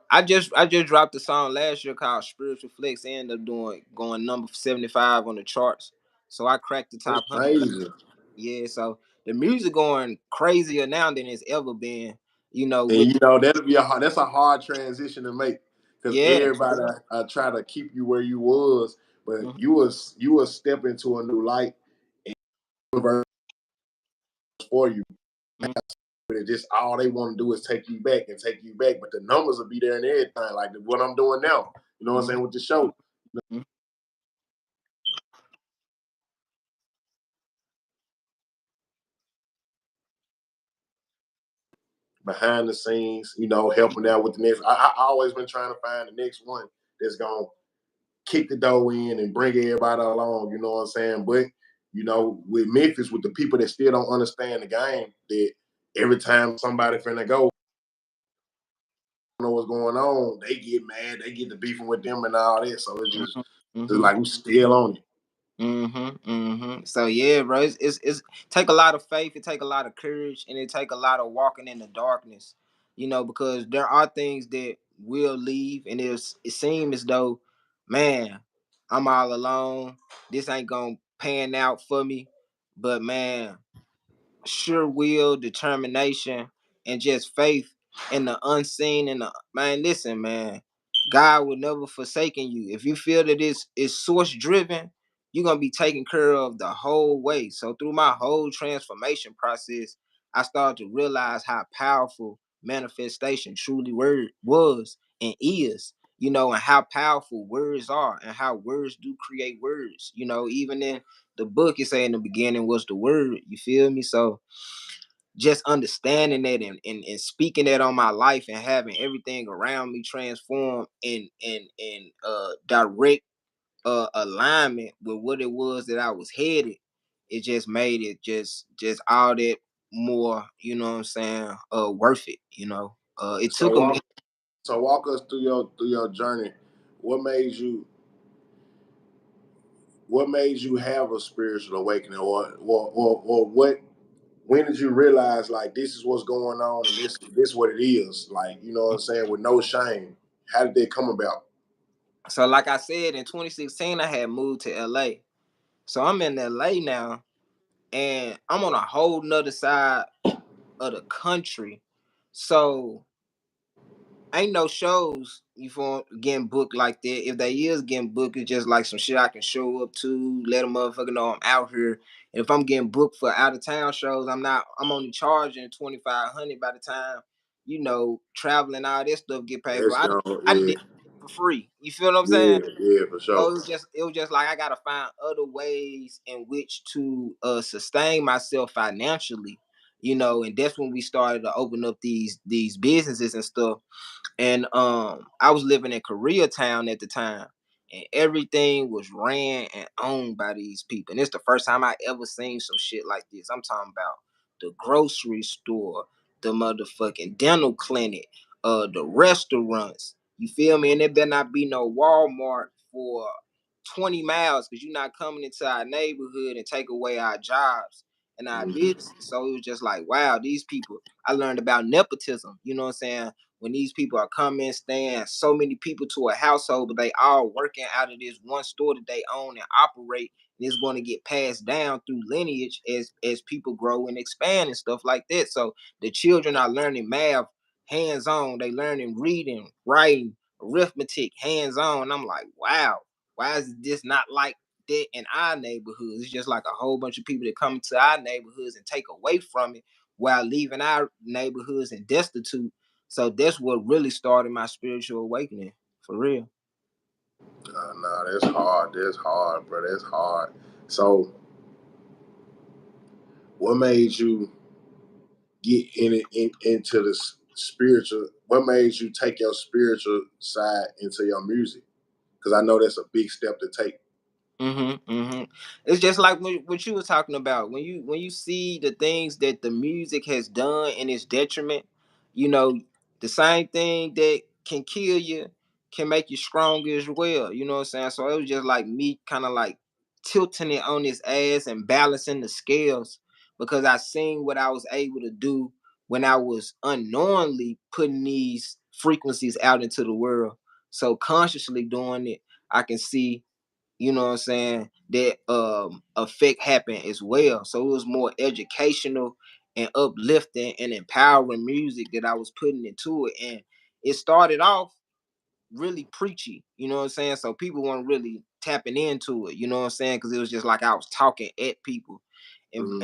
I just dropped a song last year called Spiritual Flex. It ended up going number 75 on the charts. So I cracked the top 100. Yeah, so the music going crazier now than it's ever been. You know, and you know that's a hard transition to make because everybody try to keep you where you was, but you was step into a new light and for you. But just all they want to do is take you back, but the numbers will be there and everything. Like what I'm doing now, you know what I'm saying, with the show. Behind the scenes, you know, helping out with the next. I always been trying to find the next one that's gonna kick the dough in and bring everybody along. You know what I'm saying? But you know, with Memphis, with the people that still don't understand the game, that every time somebody finna go, know what's going on, they get mad, they get to beefing with them and all that. So it's just like we still on it. So yeah, bro, it's take a lot of faith, it take a lot of courage, and it take a lot of walking in the darkness, you know, because there are things that will leave, and it seems as though, man, I'm all alone. This ain't gonna pan out for me, but man, sure will, determination, and just faith in the unseen. And the man, listen, man, God will never forsaken you. If you feel that it's source driven, you're gonna be taken care of the whole way. So through my whole transformation process, I started to realize how powerful manifestation truly was and is, you know, and how powerful words are and how words do create words. You know, even in the book, it say in the beginning was the word. You feel me? So just understanding that and speaking that on my life and having everything around me transform in direct alignment with what it was that I was headed, it just made it just all that more, you know what I'm saying, worth it, you know. It took a So walk us through your journey. What made you have a spiritual awakening, or what? When did you realize like this is what's going on and this what it is? Like, you know what I'm saying, with no shame. How did that come about? So like I said, in 2016, I had moved to LA. So I'm in LA now, and I'm on a whole nother side of the country. So ain't no shows you for getting booked like that. If they is getting booked, it's just like some shit I can show up to, let a motherfucker know I'm out here. And if I'm getting booked for out of town shows, I'm only charging 2,500 by the time, you know, traveling, all this stuff get paid for. I did it for free. You feel what I'm saying? Yeah, for sure. So it was just like I gotta find other ways in which to sustain myself financially, you know, and that's when we started to open up these businesses and stuff. And I was living in Koreatown at the time, and everything was ran and owned by these people. And it's the first time I ever seen some shit like this. I'm talking about the grocery store, the motherfucking dental clinic, the restaurants. You feel me? And there better not be no Walmart for 20 miles, because you're not coming into our neighborhood and take away our jobs and our business. So it was just like, wow, these people. I learned about nepotism. You know what I'm saying? When these people are coming, staying so many people to a household, but they all working out of this one store that they own and operate, and it's going to get passed down through lineage as people grow and expand and stuff like that. So the children are learning math hands on. They learning reading, writing, arithmetic hands on. I'm like, wow, why is this not like that in our neighborhoods? It's just like a whole bunch of people that come to our neighborhoods and take away from it while leaving our neighborhoods and destitute. So that's what really started my spiritual awakening, for real. Nah, that's hard. That's hard, bro. That's hard. So, what made you get into the spiritual? What made you take your spiritual side into your music? Because I know that's a big step to take. It's just like what you were talking about. When you see the things that the music has done in its detriment, you know, the same thing that can kill you can make you stronger as well. You know what I'm saying? So it was just like me kind of like tilting it on his ass and balancing the scales, because I seen what I was able to do when I was unknowingly putting these frequencies out into the world. So consciously doing it, I can see, you know what I'm saying, that effect happened as well. So it was more educational and uplifting and empowering music that I was putting into it. And it started off really preachy, you know what I'm saying? So people weren't really tapping into it, you know what I'm saying? Because it was just like I was talking at people. And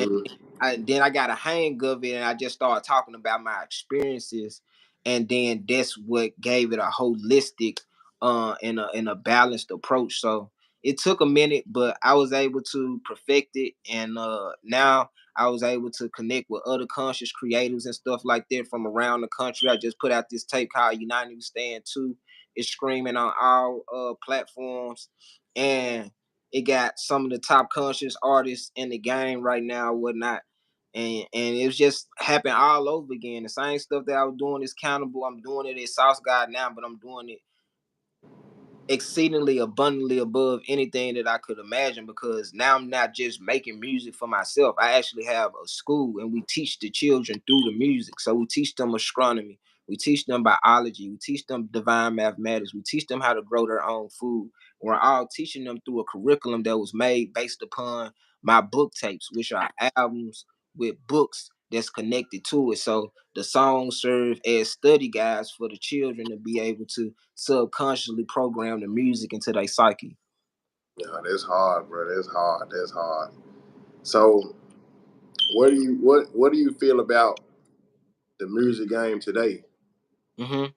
then I got a hang of it, and I just started talking about my experiences. And then that's what gave it a holistic and a balanced approach. So it took a minute, but I was able to perfect it. And now I was able to connect with other conscious creators and stuff like that from around the country. I just put out this tape called United We Stand 2. It's screaming on all platforms, and it got some of the top conscious artists in the game right now, whatnot. And it was just happened all over again. The same stuff that I was doing is Cannibal. I'm doing it at Sauce God now, but I'm doing it exceedingly abundantly above anything that I could imagine, because now I'm not just making music for myself. I actually have a school, and we teach the children through the music. So we teach them astronomy, we teach them biology, we teach them divine mathematics, we teach them how to grow their own food. We're all teaching them through a curriculum that was made based upon my book tapes, which are albums with books that's connected to it. So the songs serve as study guides for the children to be able to subconsciously program the music into their psyche. Yeah, that's hard, bro. That's hard. That's hard. So, what do you feel about the music game today? Mm-hmm.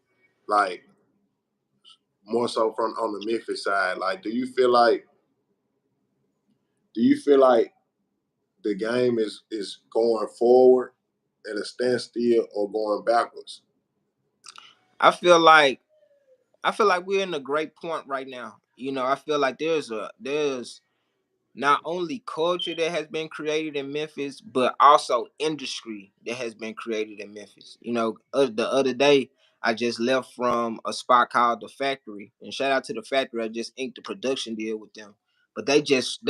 Like more so from on the Memphis side. Like, do you feel like the game is going forward at a standstill or going backwards? I feel like I feel like we're in a great point right now. You know, I feel like there's not only culture that has been created in Memphis, but also industry that has been created in Memphis. You know, the other day I just left from a spot called the Factory, and shout out to the Factory. I just inked the production deal with them, but they just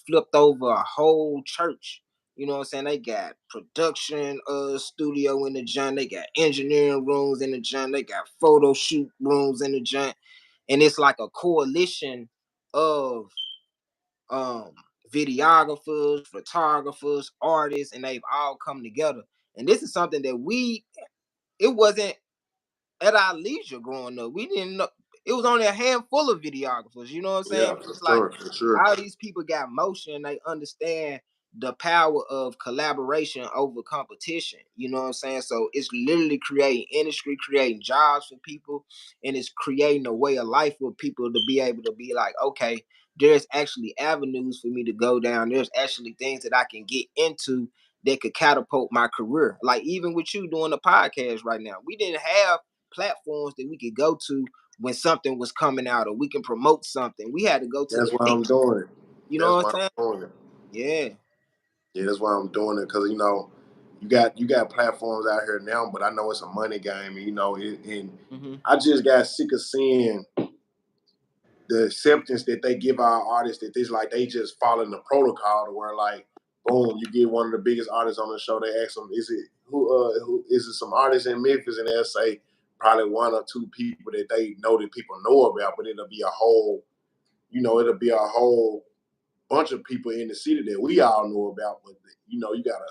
flipped over a whole church. You know what I'm saying? They got production studio in the joint. They got engineering rooms in the joint. They got photo shoot rooms in the joint, and it's like a coalition of um videographers, photographers, artists, and they've all come together. And this is something that it wasn't at our leisure growing up. We didn't know, it was only a handful of videographers, you know what I'm saying? Yeah, But for it's like sure, for sure. all these people got motion, they understand the power of collaboration over competition. You know what I'm saying? So it's literally creating industry, creating jobs for people, and it's creating a way of life for people to be able to be like, okay, there's actually avenues for me to go down. There's actually things that I can get into that could catapult my career. Like even with you doing the podcast right now, we didn't have platforms that we could go to when something was coming out, or we can promote something. We had to go to That's the why big, I'm doing it. you know That's what why I'm saying? I'm doing it. Yeah. Yeah, that's why I'm doing it because you got platforms out here now, but I know it's a money game, and and Mm-hmm. I just got sick of seeing the acceptance that they give our artists that it's like they just following the protocol to where like boom, you get one of the biggest artists on the show. They ask them, is it who is it some artists in Memphis, and they'll say probably one or two people that they know that people know about, but it'll be a whole bunch of people in the city that we all know about, but you gotta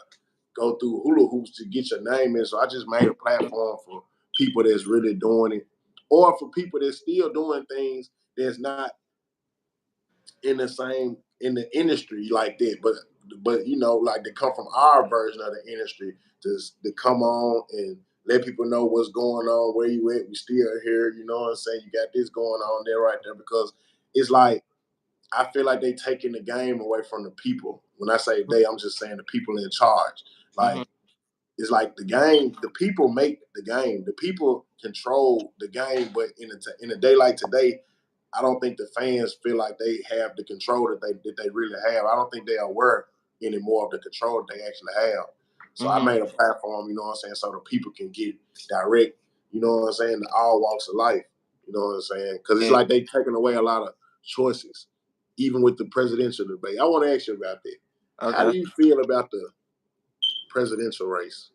go through hula hoops to get your name in. So I just made a platform for people that's really doing it, or for people that's still doing things that's not in the industry like that, but like to come from our version of the industry to come on and let people know what's going on, where you at, we still here, you know what I'm saying? You got this going on there right there because it's like I feel like they taking the game away from the people. When I say they, I'm just saying the people in charge. Mm-hmm. Like it's like the game, the people make the game, the people control the game. But in a day like today, I don't think the fans feel like they have the control that they really have. I don't think they are aware anymore of the control that they actually have. So I Mm-hmm. made a platform, you know what I'm saying, so the people can get direct, you know what I'm saying, to all walks of life. You know what I'm saying? Because it's Yeah. like they taking away a lot of choices, even with the presidential debate. I want to ask you about that. How Okay. do you feel about the presidential race?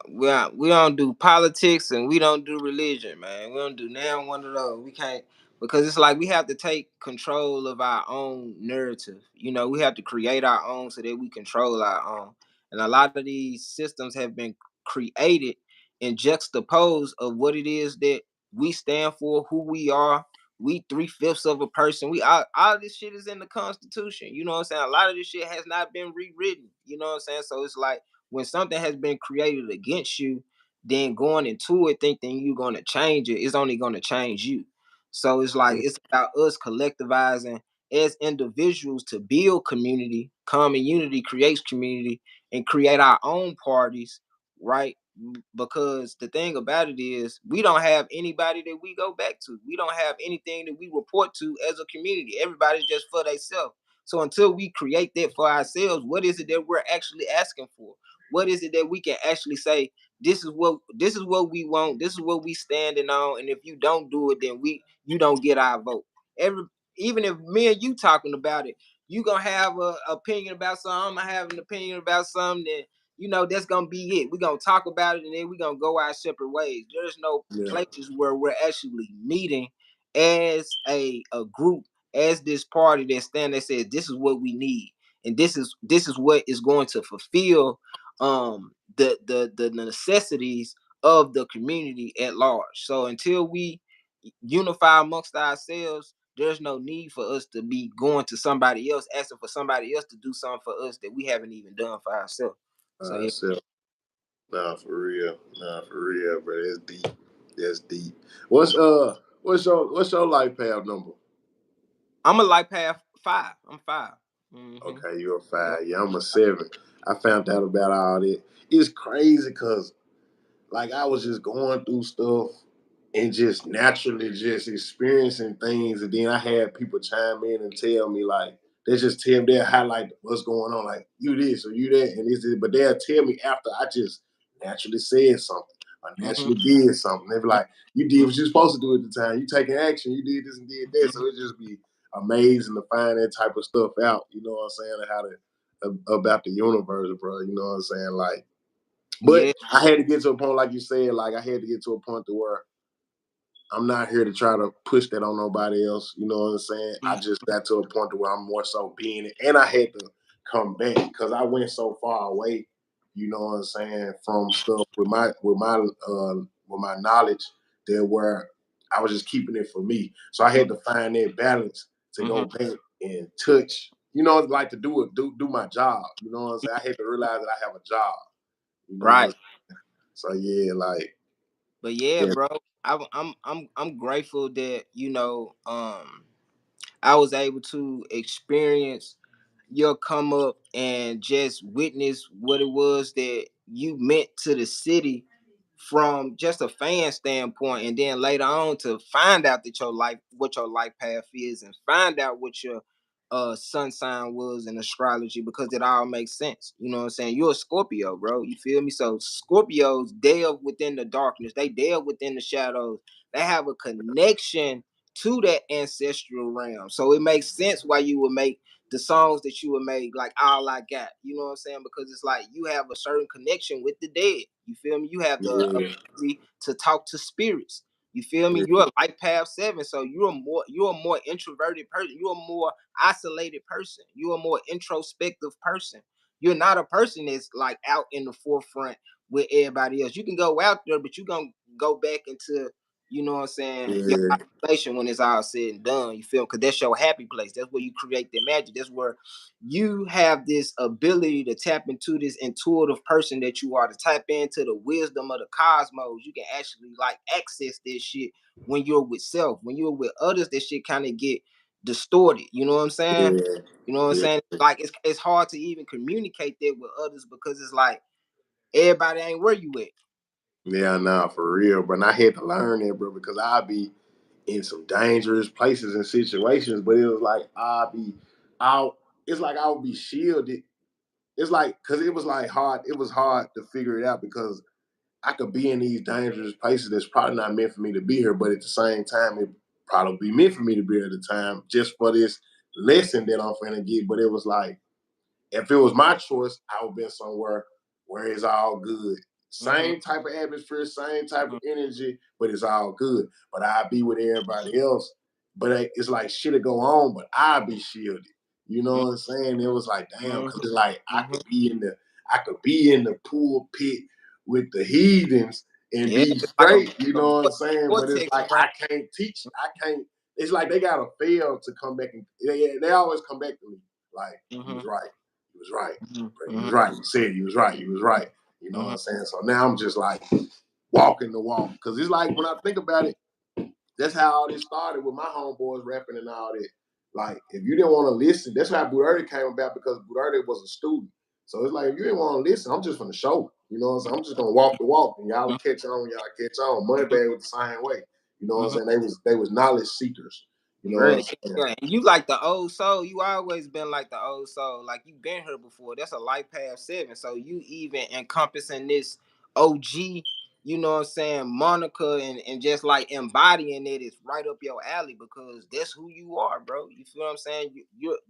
We don't do politics and we don't do religion, man. We don't do now one of those. We can't, because it's like we have to take control of our own narrative. We have to create our own so that we control our own. And a lot of these systems have been created and juxtaposed of what it is that we stand for, who we are. We 3/5 of a person. We all this shit is in the Constitution. You know what I'm saying? A lot of this shit has not been rewritten. You know what I'm saying? So it's like when something has been created against you, then going into it thinking you're going to change it, it's only going to change you. So it's like it's about us collectivizing as individuals to build community. Common unity creates community, and create our own parties, right? Because the thing about it is we don't have anybody that we go back to. We don't have anything that we report to as a community. Everybody's just for themselves. So until we create that for ourselves, what is it that we're actually asking for? What is it that we can actually say, this is what we want, this is what we standing on, and if you don't do it, then you don't get our vote. Every Even if me and you talking about it, you gonna have a opinion about something, I'm gonna have an opinion about something, then that's gonna be it. We're gonna talk about it and then we're gonna go our separate ways. There's no Yeah, places where we're actually meeting as a group, as this party that says this is what we need, and this is what is going to fulfill the necessities of the community at large. So until we unify amongst ourselves, there's no need for us to be going to somebody else asking for somebody else to do something for us that we haven't even done for ourselves. So yeah, so nah, for real. Nah, for real, bro. It's deep. That's deep. What's your life path number? I'm a life path 5. I'm 5. Mm-hmm. Okay, you're a Yeah. 5. Yeah, I'm a 7. I found out about all that. It's crazy because like I was just going through stuff and just naturally just experiencing things, and then I had people chime in and tell me like they just tell me they highlight what's going on, like you this or you that, and this, but they'll tell me after I just naturally said something. I Mm-hmm. naturally did something. They be like, "You did what you're supposed to do at the time. You taking action. You did this and did that." So it just be amazing to find that type of stuff out. You know what I'm saying? And how to about the universe, bro. You know what I'm saying? Like, but Yeah. I had to get to a point, like you said, like I had to get to a point to where I'm not here to try to push that on nobody else. You know what I'm saying? I just got to a point to where I'm more so being it, and I had to come back because I went so far away. You know what I'm saying, from stuff with my knowledge that where I was just keeping it for me. So I had to find that balance to Mm-hmm. go back and touch. You know, like to do my job. You know what I'm saying? I had to realize that I have a job. You know what I'm Right. saying? So yeah, like But yeah, yeah, bro, I'm grateful that I was able to experience your come up and just witness what it was that you meant to the city from just a fan standpoint, and then later on to find out that what your life path is, and find out what your sun sign was in astrology, because it all makes sense. You know what I'm saying? You're a Scorpio, bro. You feel me? So Scorpios delve within the darkness, they delve within the shadows, they have a connection to that ancestral realm. So it makes sense why you would make the songs that you would make, like All I Got. You know what I'm saying? Because it's like you have a certain connection with the dead. You feel me? You have the Yeah. ability to talk to spirits. You feel me? Yeah. You're a life path 7, so you're a more introverted person. You're a more isolated person. You're a more introspective person. You're not a person that's like out in the forefront with everybody else. You can go out there, but you're gonna go back into, you know what I'm saying, your Yeah. isolation when it's all said and done. You feel? Because that's your happy place. That's where you create the magic. That's where you have this ability to tap into this intuitive person that you are, to tap into the wisdom of the cosmos. You can actually like access this shit when you're with self. When you're with others, that shit kind of get distorted. You know what I'm saying? Yeah. You know what I'm Yeah. saying? Like it's hard to even communicate that with others, because it's like everybody ain't where you at. Yeah, nah, for real, bro. And I had to learn that, bro, because I'd be in some dangerous places and situations, but it was like out. It's like I would be shielded. It's like because it was like hard. It was hard to figure it out because I could be in these dangerous places that's probably not meant for me to be here, but at the same time, it probably be meant for me to be here at the time just for this lesson that I'm finna get. But it was like if it was my choice, I would have been somewhere where it's all good. Mm-hmm. Same type of atmosphere, same type of energy, but it's all good. But I'd be with everybody else. But it's like shit'll go on, but I'd be shielded. You know what I'm saying? It was like, damn, because it's like Mm-hmm. I could be in the pool pit with the heathens and Yeah, be it's like straight, you a know what I'm saying? But it's vortex like around. I can't, it's like they gotta fail to come back and they always come back to me. Like, he Mm-hmm. was right. He was right. He Mm-hmm. was right. He said he was right. He was right. You know what Mm-hmm. I'm saying? So now I'm just like walking the walk. Cause it's like when I think about it, that's how all this started with my homeboys rapping and all that. Like, if you didn't want to listen, that's how Budurti came about because Budurti was a student. So it's like, if you didn't want to listen, I'm just from the show. You know what I'm saying? I'm just gonna walk the walk, and y'all catch on. Y'all catch on. Moneybag was the same way. You know what I'm Mm-hmm. saying? They was knowledge seekers. You know what Real. I'm saying? Yeah, and you like the old soul. You always been like the old soul. Like you been here before. That's a life path 7. So you even encompassing this OG, you know what I'm saying, moniker, and just like embodying it is right up your alley, because that's who you are, bro. You feel what I'm saying?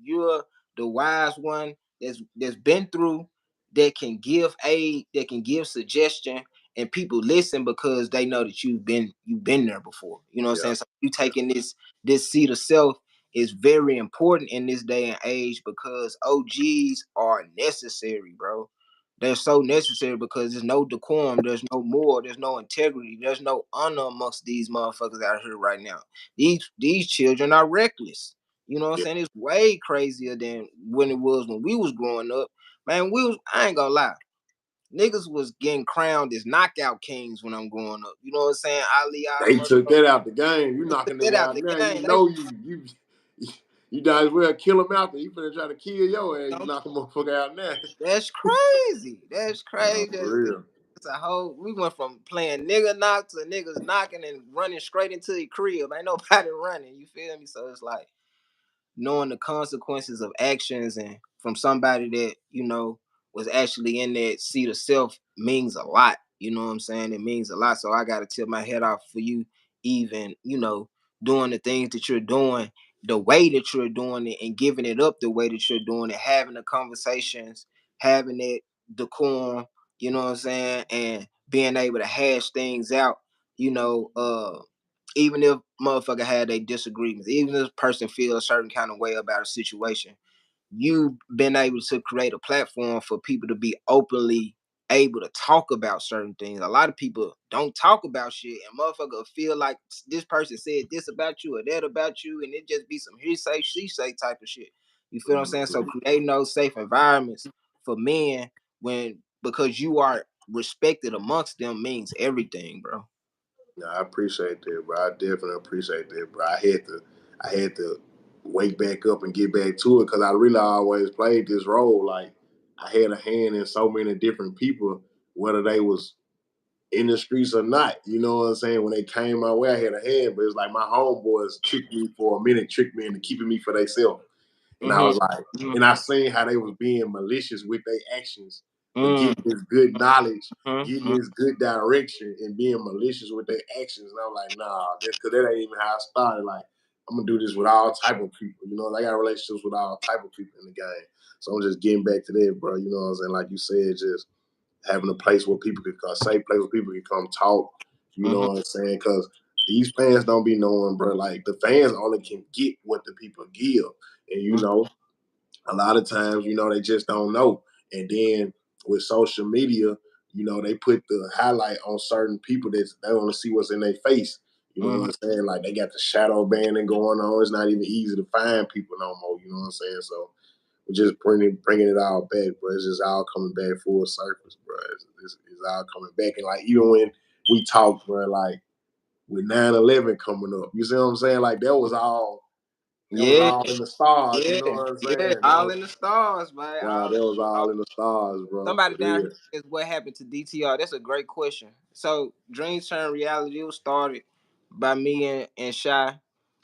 You're the wise one that's been through, that can give aid, that can give suggestion, and people listen because they know that you've been there before. You know what I'm Yeah. saying? So you taking this seed of self is very important in this day and age, because OGs are necessary, bro. They're so necessary because there's no decorum, there's no moral, there's no integrity, there's no honor amongst these motherfuckers out here right now. These children are reckless. You know what I'm Yeah. saying? It's way crazier than when it was when we was growing up. Man, I ain't gonna lie. Niggas was getting crowned as knockout kings when I'm growing up. You know what I'm saying? Ali They took Almurray, that out the game. You knocking get nigga out out the now. You game. They know you might as well kill him out there. You finna try to kill your ass. You don't. knock a motherfucker out now. That's crazy. That's Nah, crazy. for real. It's a whole. We went from playing nigga knock to niggas knocking and running straight into the crib. Ain't nobody running. You feel me? So it's like knowing the consequences of actions, and from somebody that was actually in that seat of self, means a lot. You know what I'm saying? It means a lot. So I got to tip my head off for you, even doing the things that you're doing, the way that you're doing it, and giving it up the way that you're doing it, having the conversations, having that decorum. You know what I'm saying? And being able to hash things out. You know, even if motherfucker had a disagreements, even if a person feel a certain kind of way about a situation, you've been able to create a platform for people to be openly able to talk about certain things. A lot of people don't talk about shit, and motherfucker feel like this person said this about you or that about you, and it just be some he say, she say type of shit. You feel what I'm saying? So creating those safe environments for men, because you are respected amongst them, means everything, bro. Nah, I appreciate that, bro. I definitely appreciate that, bro. I had to wake back up and get back to it because I really always played this role. Like I had a hand in so many different people, whether they was in the streets or not. You know what I'm saying? When they came my way, I had a hand, but it's like my homeboys tricked me for a minute, tricked me into keeping me for themselves. And I was like, and I seen how they was being malicious with their actions and getting this good knowledge, getting this good direction, and being malicious with their actions. And I was like, nah, that's because that ain't even how I started. Like, I'm gonna do this with all type of people. You know, I got relationships with all type of people in the game. So I'm just getting back to that, bro. You know what I'm saying? Like you said, just having a place where people can come, a safe place where people can come talk. You know what I'm saying? Because these fans don't be knowing, bro. Like the fans only can get what the people give, and you know, a lot of times, you know, they just don't know. And then with social media, you know, they put the highlight on certain people that they want to see what's in their face. You know what I'm saying? Like they got the shadow banning going on. It's not even easy to find people no more. You know what I'm saying? So we're just bringing it all back, bro. It's just all coming back full surface, bro. It's all coming back. And like even when we talk, bro, like with 9/11 coming up, you see what I'm saying? Like that was all in the stars. You know what I'm saying? All in the stars, man. Wow, that was all in the stars, bro. Somebody For down real. here says what happened to DTR. That's a great question. So Dreams Turn Reality, it was started by me and Shy.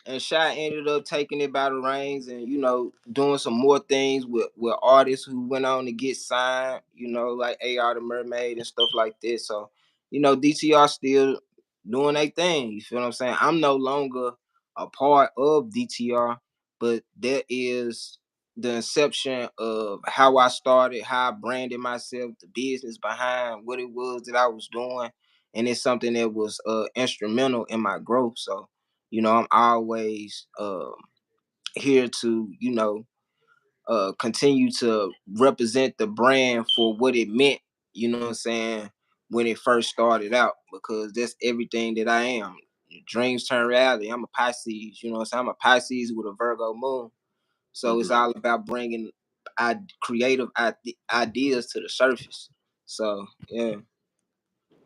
And Shy ended up taking it by the reins and, you know, doing some more things with artists who went on to get signed, you know, like AR the Mermaid and stuff like this. So, you know, DTR still doing their thing. You feel what I'm saying? I'm no longer a part of DTR, but there is the inception of how I started, how I branded myself, the business behind what it was that I was doing, and it's something that was instrumental in my growth. So, you know, I'm always here to, you know, continue to represent the brand for what it meant. You know what I'm saying? When it first started out, because that's everything that I am. Dreams turn reality. I'm a Pisces. You know what I'm saying? I'm a Pisces with a Virgo moon. So it's all about bringing creative ideas to the surface. So yeah.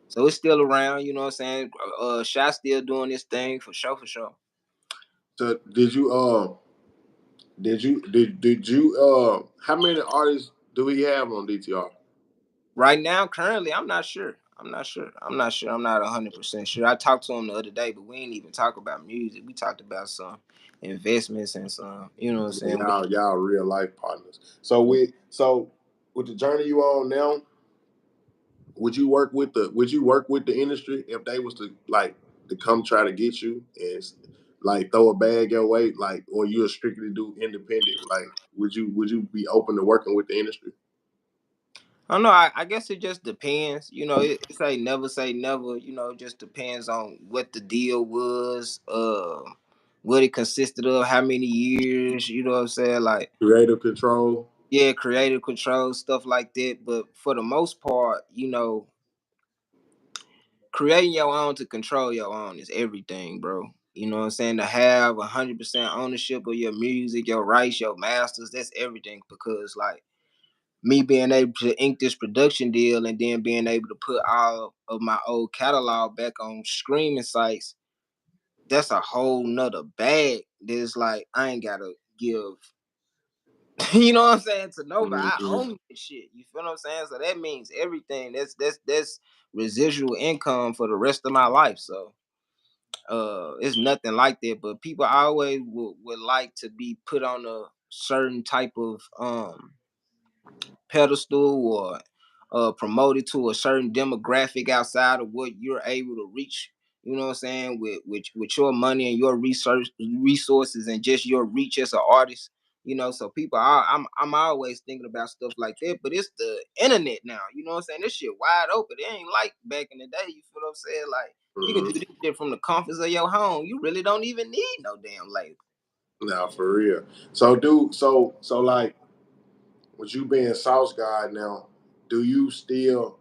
So it's still around, you know what I'm saying? Shy still doing this thing for sure, for sure. So did you how many artists do we have on DTR? Right now, currently, I'm not sure. I'm not sure. I'm not sure. I'm not 100% sure. I talked to him the other day, but we ain't even talk about music. We talked about some investments and some, you know what I'm saying? Y'all real life partners. So with the journey you on now, would you work with the industry if they was to like to come try to get you and like throw a bag your way, like, or you strictly do independent? Like would you be open to working with the industry? I don't know. I guess it just depends. You know, it say never. You know, it just depends on what the deal was, what it consisted of, how many years. You know what I'm saying? Like, Creative control. yeah, creative control, stuff like that. But for the most part, you know, creating your own to control your own is everything, bro. You know what I'm saying? To have 100% ownership of your music, your rights, your masters, that's everything. Because like me being able to ink this production deal and then being able to put all of my old catalog back on streaming sites, that's a whole nother bag. There's like I ain't gotta give you know what I'm saying to nobody. I own this shit. You feel what I'm saying? So that means everything. That's residual income for the rest of my life. So it's nothing like that. But people always would like to be put on a certain type of pedestal or promoted to a certain demographic outside of what you're able to reach. You know what I'm saying? With your money and your resources and just your reach as an artist. You know, so people are I'm always thinking about stuff like that, but it's the internet now. You know what I'm saying? This shit wide open. It ain't like back in the day. You feel what I'm saying? Like you can do this shit from the comforts of your home. You really don't even need no damn label. Now for real. So dude, so like with you being Sauce God now, do you still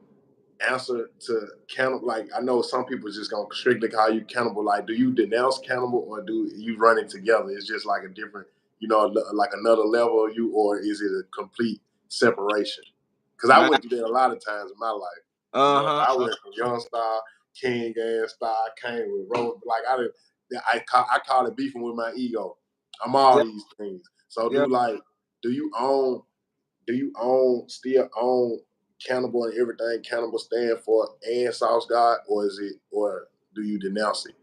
answer to Cannibal? Like I know some people just gonna strictly call you Cannibal. Like, do you denounce Cannibal or do you run it together? It's just like a different, you know, like another level of you, or is it a complete separation? Because I Man, went through that a lot of times in my life. You know, I went from Young Star, King and Star. I came with Road. Like I call it beefing with my ego. I'm all yeah, these things. So yeah. do you own still own Cannibal and everything Cannibal stand for and Sauce God, or do you denounce it?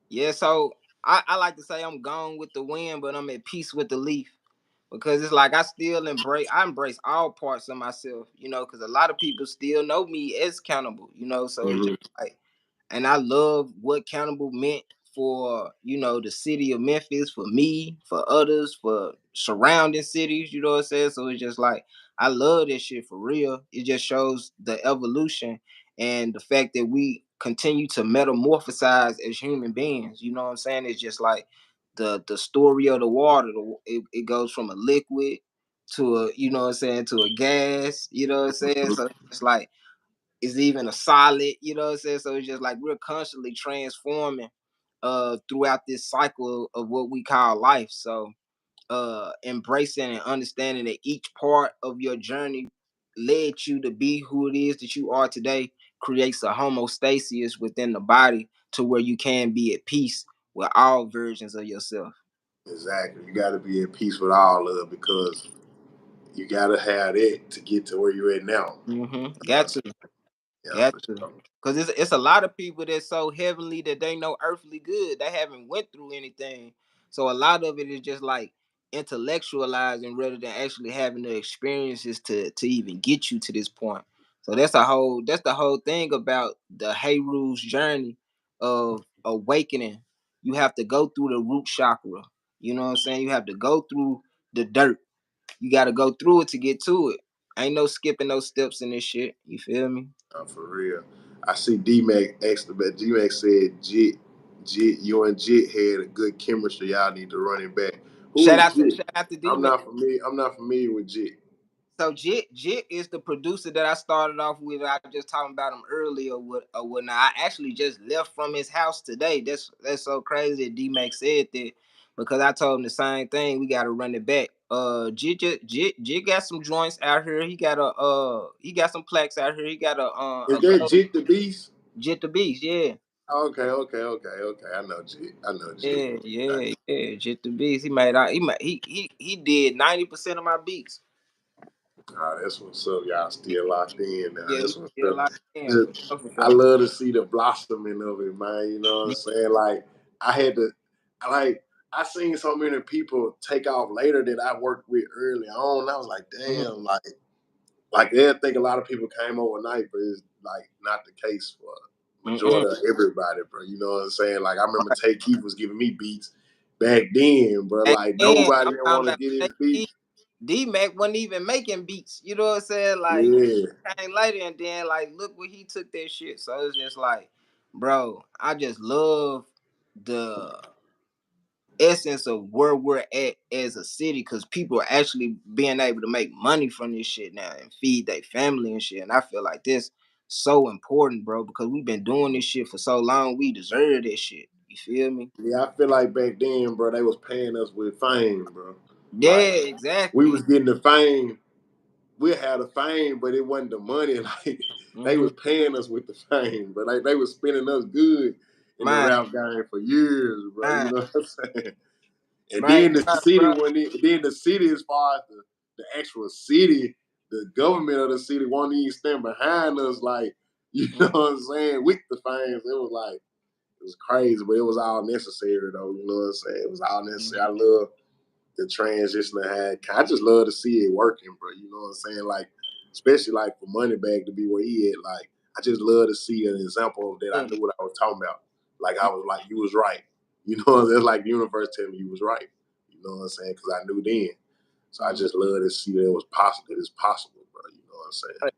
Yeah, so I like to say I'm gone with the wind, but I'm at peace with the leaf. Because it's like I embrace all parts of myself, because a lot of people still know me as Cannibal, so it's Mm-hmm. just like, and I love what Cannibal meant for, the city of Memphis, for me, for others, for surrounding cities, you know what I'm saying? So it's just like, I love this shit for real. It just shows the evolution and the fact that we continue to metamorphosize as human beings, you know what I'm saying? It's just like the story of the water. It goes from a liquid to a, you know what I'm saying, to a gas, you know what I'm saying? So it's like, it's even a solid, you know what I'm saying? So it's just like we're constantly transforming throughout this cycle of what we call life. So embracing and understanding that each part of your journey led you to be who it is that you are today creates a homeostasis within the body to where you can be at peace with all versions of yourself. Exactly. You got to be at peace with all of it because you got to have it to get to where you're at now. You know what Got I'm to. saying? Yeah, Got for to. sure. Cause it's a lot of people that's so heavenly that they know earthly good. They haven't went through anything. So a lot of it is just like intellectualizing rather than actually having the experiences to even get you to this point. So that's the whole thing about the Heiru's journey of awakening. You have to go through the root chakra. You know what I'm saying? You have to go through the dirt. You gotta go through it to get to it. Ain't no skipping no steps in this shit. You feel me? For real. I see D-Mac asked about, D-Mac said, you and Jit had a good chemistry. Y'all need to run it back. Who Shout is out to Jit? shout out to D I'm man. not familiar. I'm not familiar with Jit. So Jit is the producer that I started off with. I was just talking about him earlier or whatnot. I actually just left from his house today. That's so crazy that D Mac said that because I told him the same thing. We gotta run it back. Jit got some joints out here. He got some plaques out here. He got Is a that gold Jit the Beast? Jit the Beast, yeah. Okay. I know Jit. I know Jit. Yeah. Jit the Beast. He did 90% of my beats. That's what's up. Y'all still locked in now. Yeah, we That's what's still up. locked in for Just, sure, for I sure. love to see the blossoming of it, man. You know what I'm Yeah. saying? Like I had to, like I seen so many people take off later that I worked with early on. I was like, Mhm. damn, like they think a lot of people came overnight, but it's like not the case for Mm-mm. majority of everybody, bro. You know what I'm saying? Like I remember Tay Keith was giving me beats back then, bro. Back Like then, nobody I'm didn't talking want to about get his beats. D Mac wasn't even making beats. You know what I'm saying? Like Yeah. came later and then like look where he took that shit. So it's just like, bro, I just love the essence of where we're at as a city because people are actually being able to make money from this shit now and feed their family and shit. And I feel like this so important, bro, because we've been doing this shit for so long. We deserve this shit. You feel me? Yeah, I feel like back then, bro, they was paying us with fame, bro. Like Yeah, we exactly. was getting the fame. We had the fame, but it wasn't the money. Like they Mm-hmm. was paying us with the fame, but like they was spending us good in the Man, rap game for years, bro. You man, know what I'm saying? And man, then the city, bro. when it, then the city, as far as the actual city, the government of the city won't even stand behind us. Like you know what I'm saying? With the fans, it was like it was crazy, but it was all necessary though. You know what I'm saying? It was all necessary. I love the transition I had. I just love to see it working, bro. You know what I'm saying? Like, especially like for Moneybag to be where he at. Like, I just love to see an example of that. I knew what I was talking about. Like, I was like, you was right. You know, it's like the universe telling me you was right. You know what I'm saying? Because I knew then. So I just love to see that it was possible. That it's possible, bro. You know what I'm saying?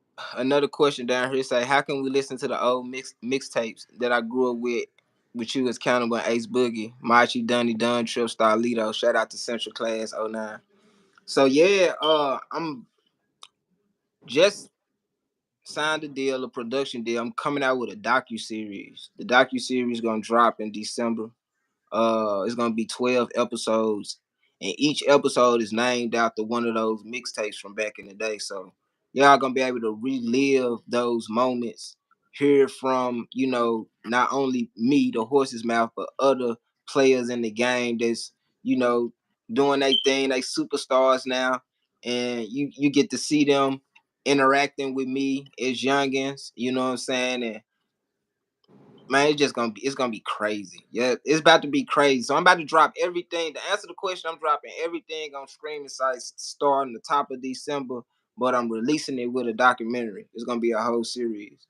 Another question down here say, how can we listen to the old mixtapes that I grew up with you as Cannibal and Ace Boogie, Machi, Dunny, Dunn, Trip, Starlito. Shout out to Central Class '09. So yeah, I'm just signed a deal, a production deal. I'm coming out with a docu series. The docu series gonna drop in December. It's gonna be 12 episodes, and each episode is named after one of those mixtapes from back in the day. So y'all gonna be able to relive those moments, hear from not only me, the horse's mouth, but other players in the game that's you know doing their thing. They superstars now, and you get to see them. interacting with me as youngins. You know what I'm saying? And man, it's gonna be crazy. Yeah, it's about to be crazy. So I'm about to drop everything. To answer the question, I'm dropping everything on streaming sites starting the top of December. But I'm releasing it with a documentary. It's gonna be a whole series.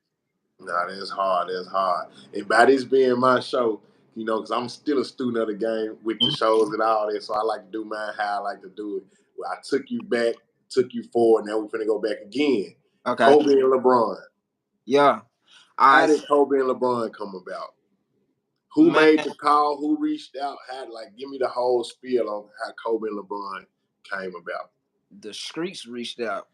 Nah, that's hard. That's hard. And by this being my show, you know, because I'm still a student of the game with the Mhm. shows and all that, so I like to do mine how I like to do it. Well, I took you back, took you forward. Now we're finna go back again. Okay. Kobe and LeBron. Yeah. How I did Kobe and LeBron come about? Who man, made the call? Who reached out? How, like, give me the whole spiel on how Kobe and LeBron came about. the streets reached out.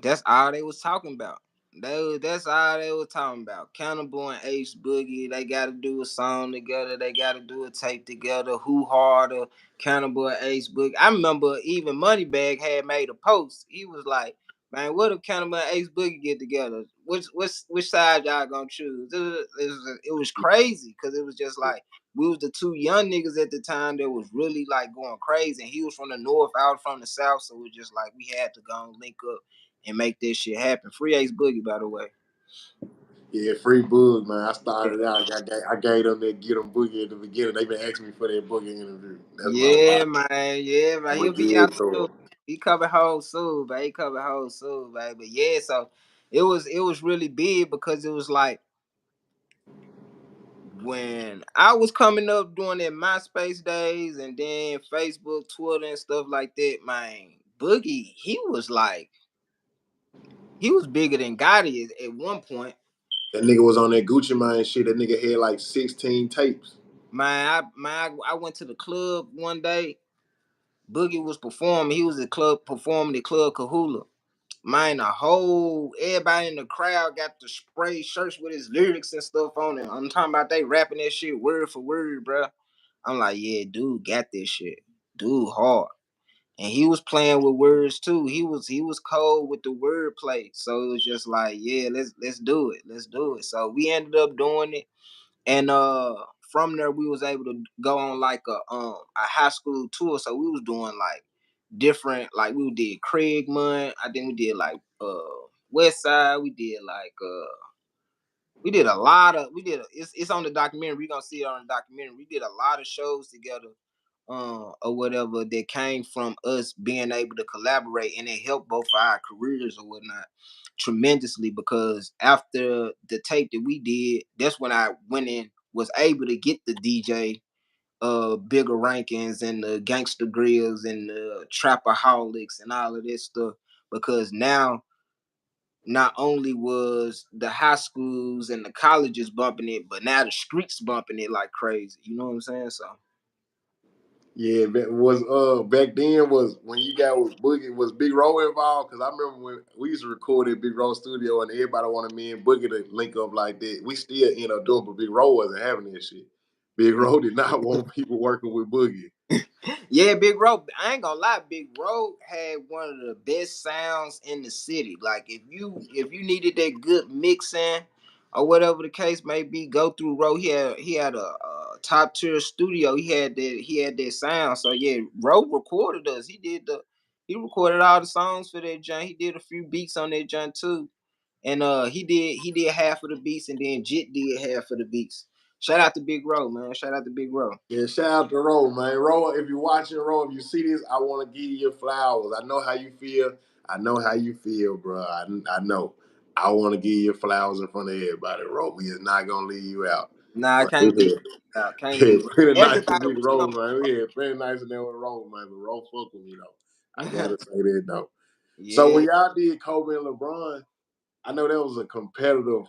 That's all they was talking about. That's all they was talking about. Cannibal and Ace Boogie, they gotta do a song together, they gotta do a tape together. Who harder, Cannibal and Ace Boogie? I remember even Moneybag had made a post. He was like, man, what if Cannibal and Ace Boogie get together? Which side y'all gonna choose? It was crazy because it was just like we was the two young niggas at the time that was really like going crazy. And he was from the north, I was from the south, so it was just like we had to go and link up and make this shit happen. Free Ace Boogie, by the way. Yeah, free Boog, man. I started out. I gave them that get them boogie at the beginning. They been asking me for that boogie interview. That's my Yeah, fault. man. Yeah, man. I'm gonna He'll give be it out to soon. them. He coming home soon, man. He coming home soon, man. But yeah, so it was really big because it was like when I was coming up doing that MySpace days and then Facebook, Twitter, and stuff like that, man. Boogie, he was bigger than Gotti at one point. That nigga was on that Gucci Mane shit. That nigga had like 16 tapes. I went to the club one day. Boogie was performing. He was at club performing at Club Kahula. Man, the whole everybody in the crowd got the spray shirts with his lyrics and stuff on it. I'm talking about they rapping that shit word for word, bro. I'm like, yeah, dude, got this shit. Dude, hard. And he was playing with words too. He was cold with the wordplay. So it was just like, yeah, let's do it. Let's do it. So we ended up doing it. And from there we was able to go on like a high school tour. So we was doing like different, like we did Craigmont. I think we did like West Side. We did a lot of it's on the documentary. We're gonna see it on the documentary. We did a lot of shows together, or whatever, that came from us being able to collaborate, and it helped both our careers or whatnot tremendously, because after the tape that we did, that's when I went in, was able to get the DJ bigger rankings and the gangster grills and the trapaholics and all of this stuff, because now not only was the high schools and the colleges bumping it, but now the streets bumping it like crazy. You know what I'm saying? So Yeah, back then was when you got with Boogie, was Big Row involved? Because I remember when we used to record at Big Row Studio and everybody wanted me and Boogie to link up like that. We still end up doing, but Big Row wasn't having that shit. Big Row did not want people working with Boogie. yeah, Big Road. I ain't gonna lie, Big Road had one of the best sounds in the city. Like if you needed that good mixing or whatever the case may be, go through Road. He had a top tier studio. He had that sound. So yeah, Road recorded us. He recorded all the songs for that joint. He did a few beats on that joint too. And he did half of the beats, and then Jit did half of the beats. Shout out to Big Road, man. Shout out to Big Road. Yeah, shout out to Roe, man. Roe, if you're watching Roe, if you see this, I want to give you your flowers. I know how you feel. I know how you feel, bro. I know. I want to give you your flowers in front of everybody, Roe. We is not gonna leave you out. Nah, I But we can't leave had, out. Can't yeah, leave out. pretty nice to Everybody big was Roe, coming man. We had pretty nice in there with Roe, man. But Roe fuck with me though. I through. gotta say that though. So Yeah. when y'all did Kobe and LeBron, I know that was a competitive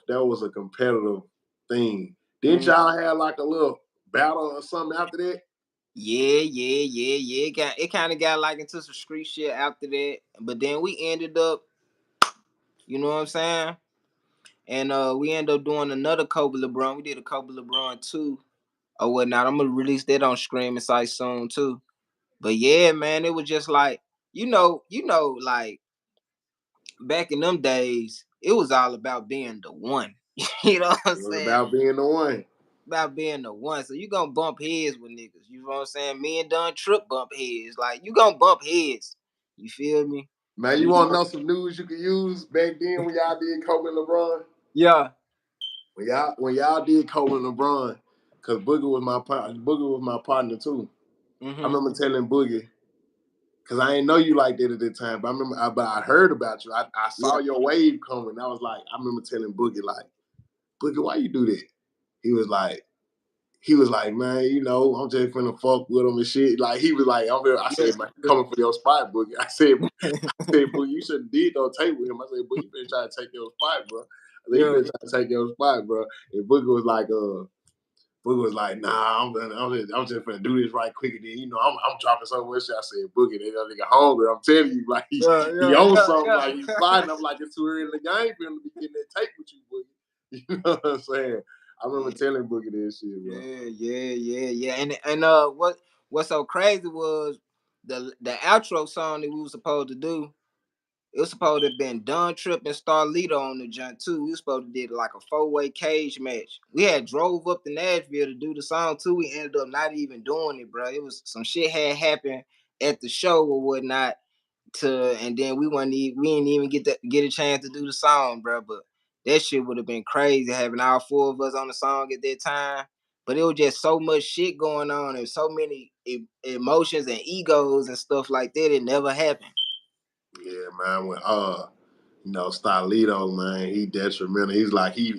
thing. Didn't Mm. y'all have like a little battle or something after that? Yeah. It kind of got like into some street shit after that, but then we ended up, you know what I'm saying? And we ended up doing another Kobe LeBron. We did a Kobe LeBron 2 or whatnot. I'm gonna release that on streaming site soon too. But yeah, man, it was just like, like back in them days, it was all about being the one. You know what I'm It was saying? about being the one. About being the one. So you gonna bump heads with niggas. You know what I'm saying? Me and Don Trip bump heads. Like you gonna bump heads. You feel me? Man, you want to know some news you can use back then when y'all did Kobe and LeBron? Yeah. When y'all did Kobe and LeBron, because Boogie was my partner too. I remember telling Boogie, because I didn't know you like that at the time, but I heard about you. I saw your wave coming. I was like, I remember telling Boogie, like, Boogie, why you do that? He was like, man, you know, I'm just finna fuck with him and shit. Like, he was like, I said, man, coming for your spot, Boogie. I said, Boogie, you should have did no tape with him. I said, Boogie, you been trying to take your spot, bro. I said, you been trying to take your spot, bro. And Boogie was like, nah, I'm just finna do this right quick. And then, you know, I'm dropping so much shit. I said, Boogie, that nigga hungry. I'm telling you, like, he owns something. Like, he's sliding. I'm like, it's too early in the game for him to be getting that tape with you, Boogie. You know what I'm saying? I remember telling Boogie that shit, bro. Yeah. And what's so crazy was the outro song that we was supposed to do. It was supposed to have been Don Trip and Starlito on the joint too. We was supposed to do like a 4-way cage match. We had drove up to Nashville to do the song too. We ended up not even doing it, bro. It was some shit had happened at the show or whatnot. And then we didn't even get a chance to do the song, bro. But that shit would have been crazy having all 4 of us on the song at that time. But it was just so much shit going on and so many emotions and egos and stuff like that. It never happened. Yeah, man. When you know, Starlito, man, he detrimental. He's like he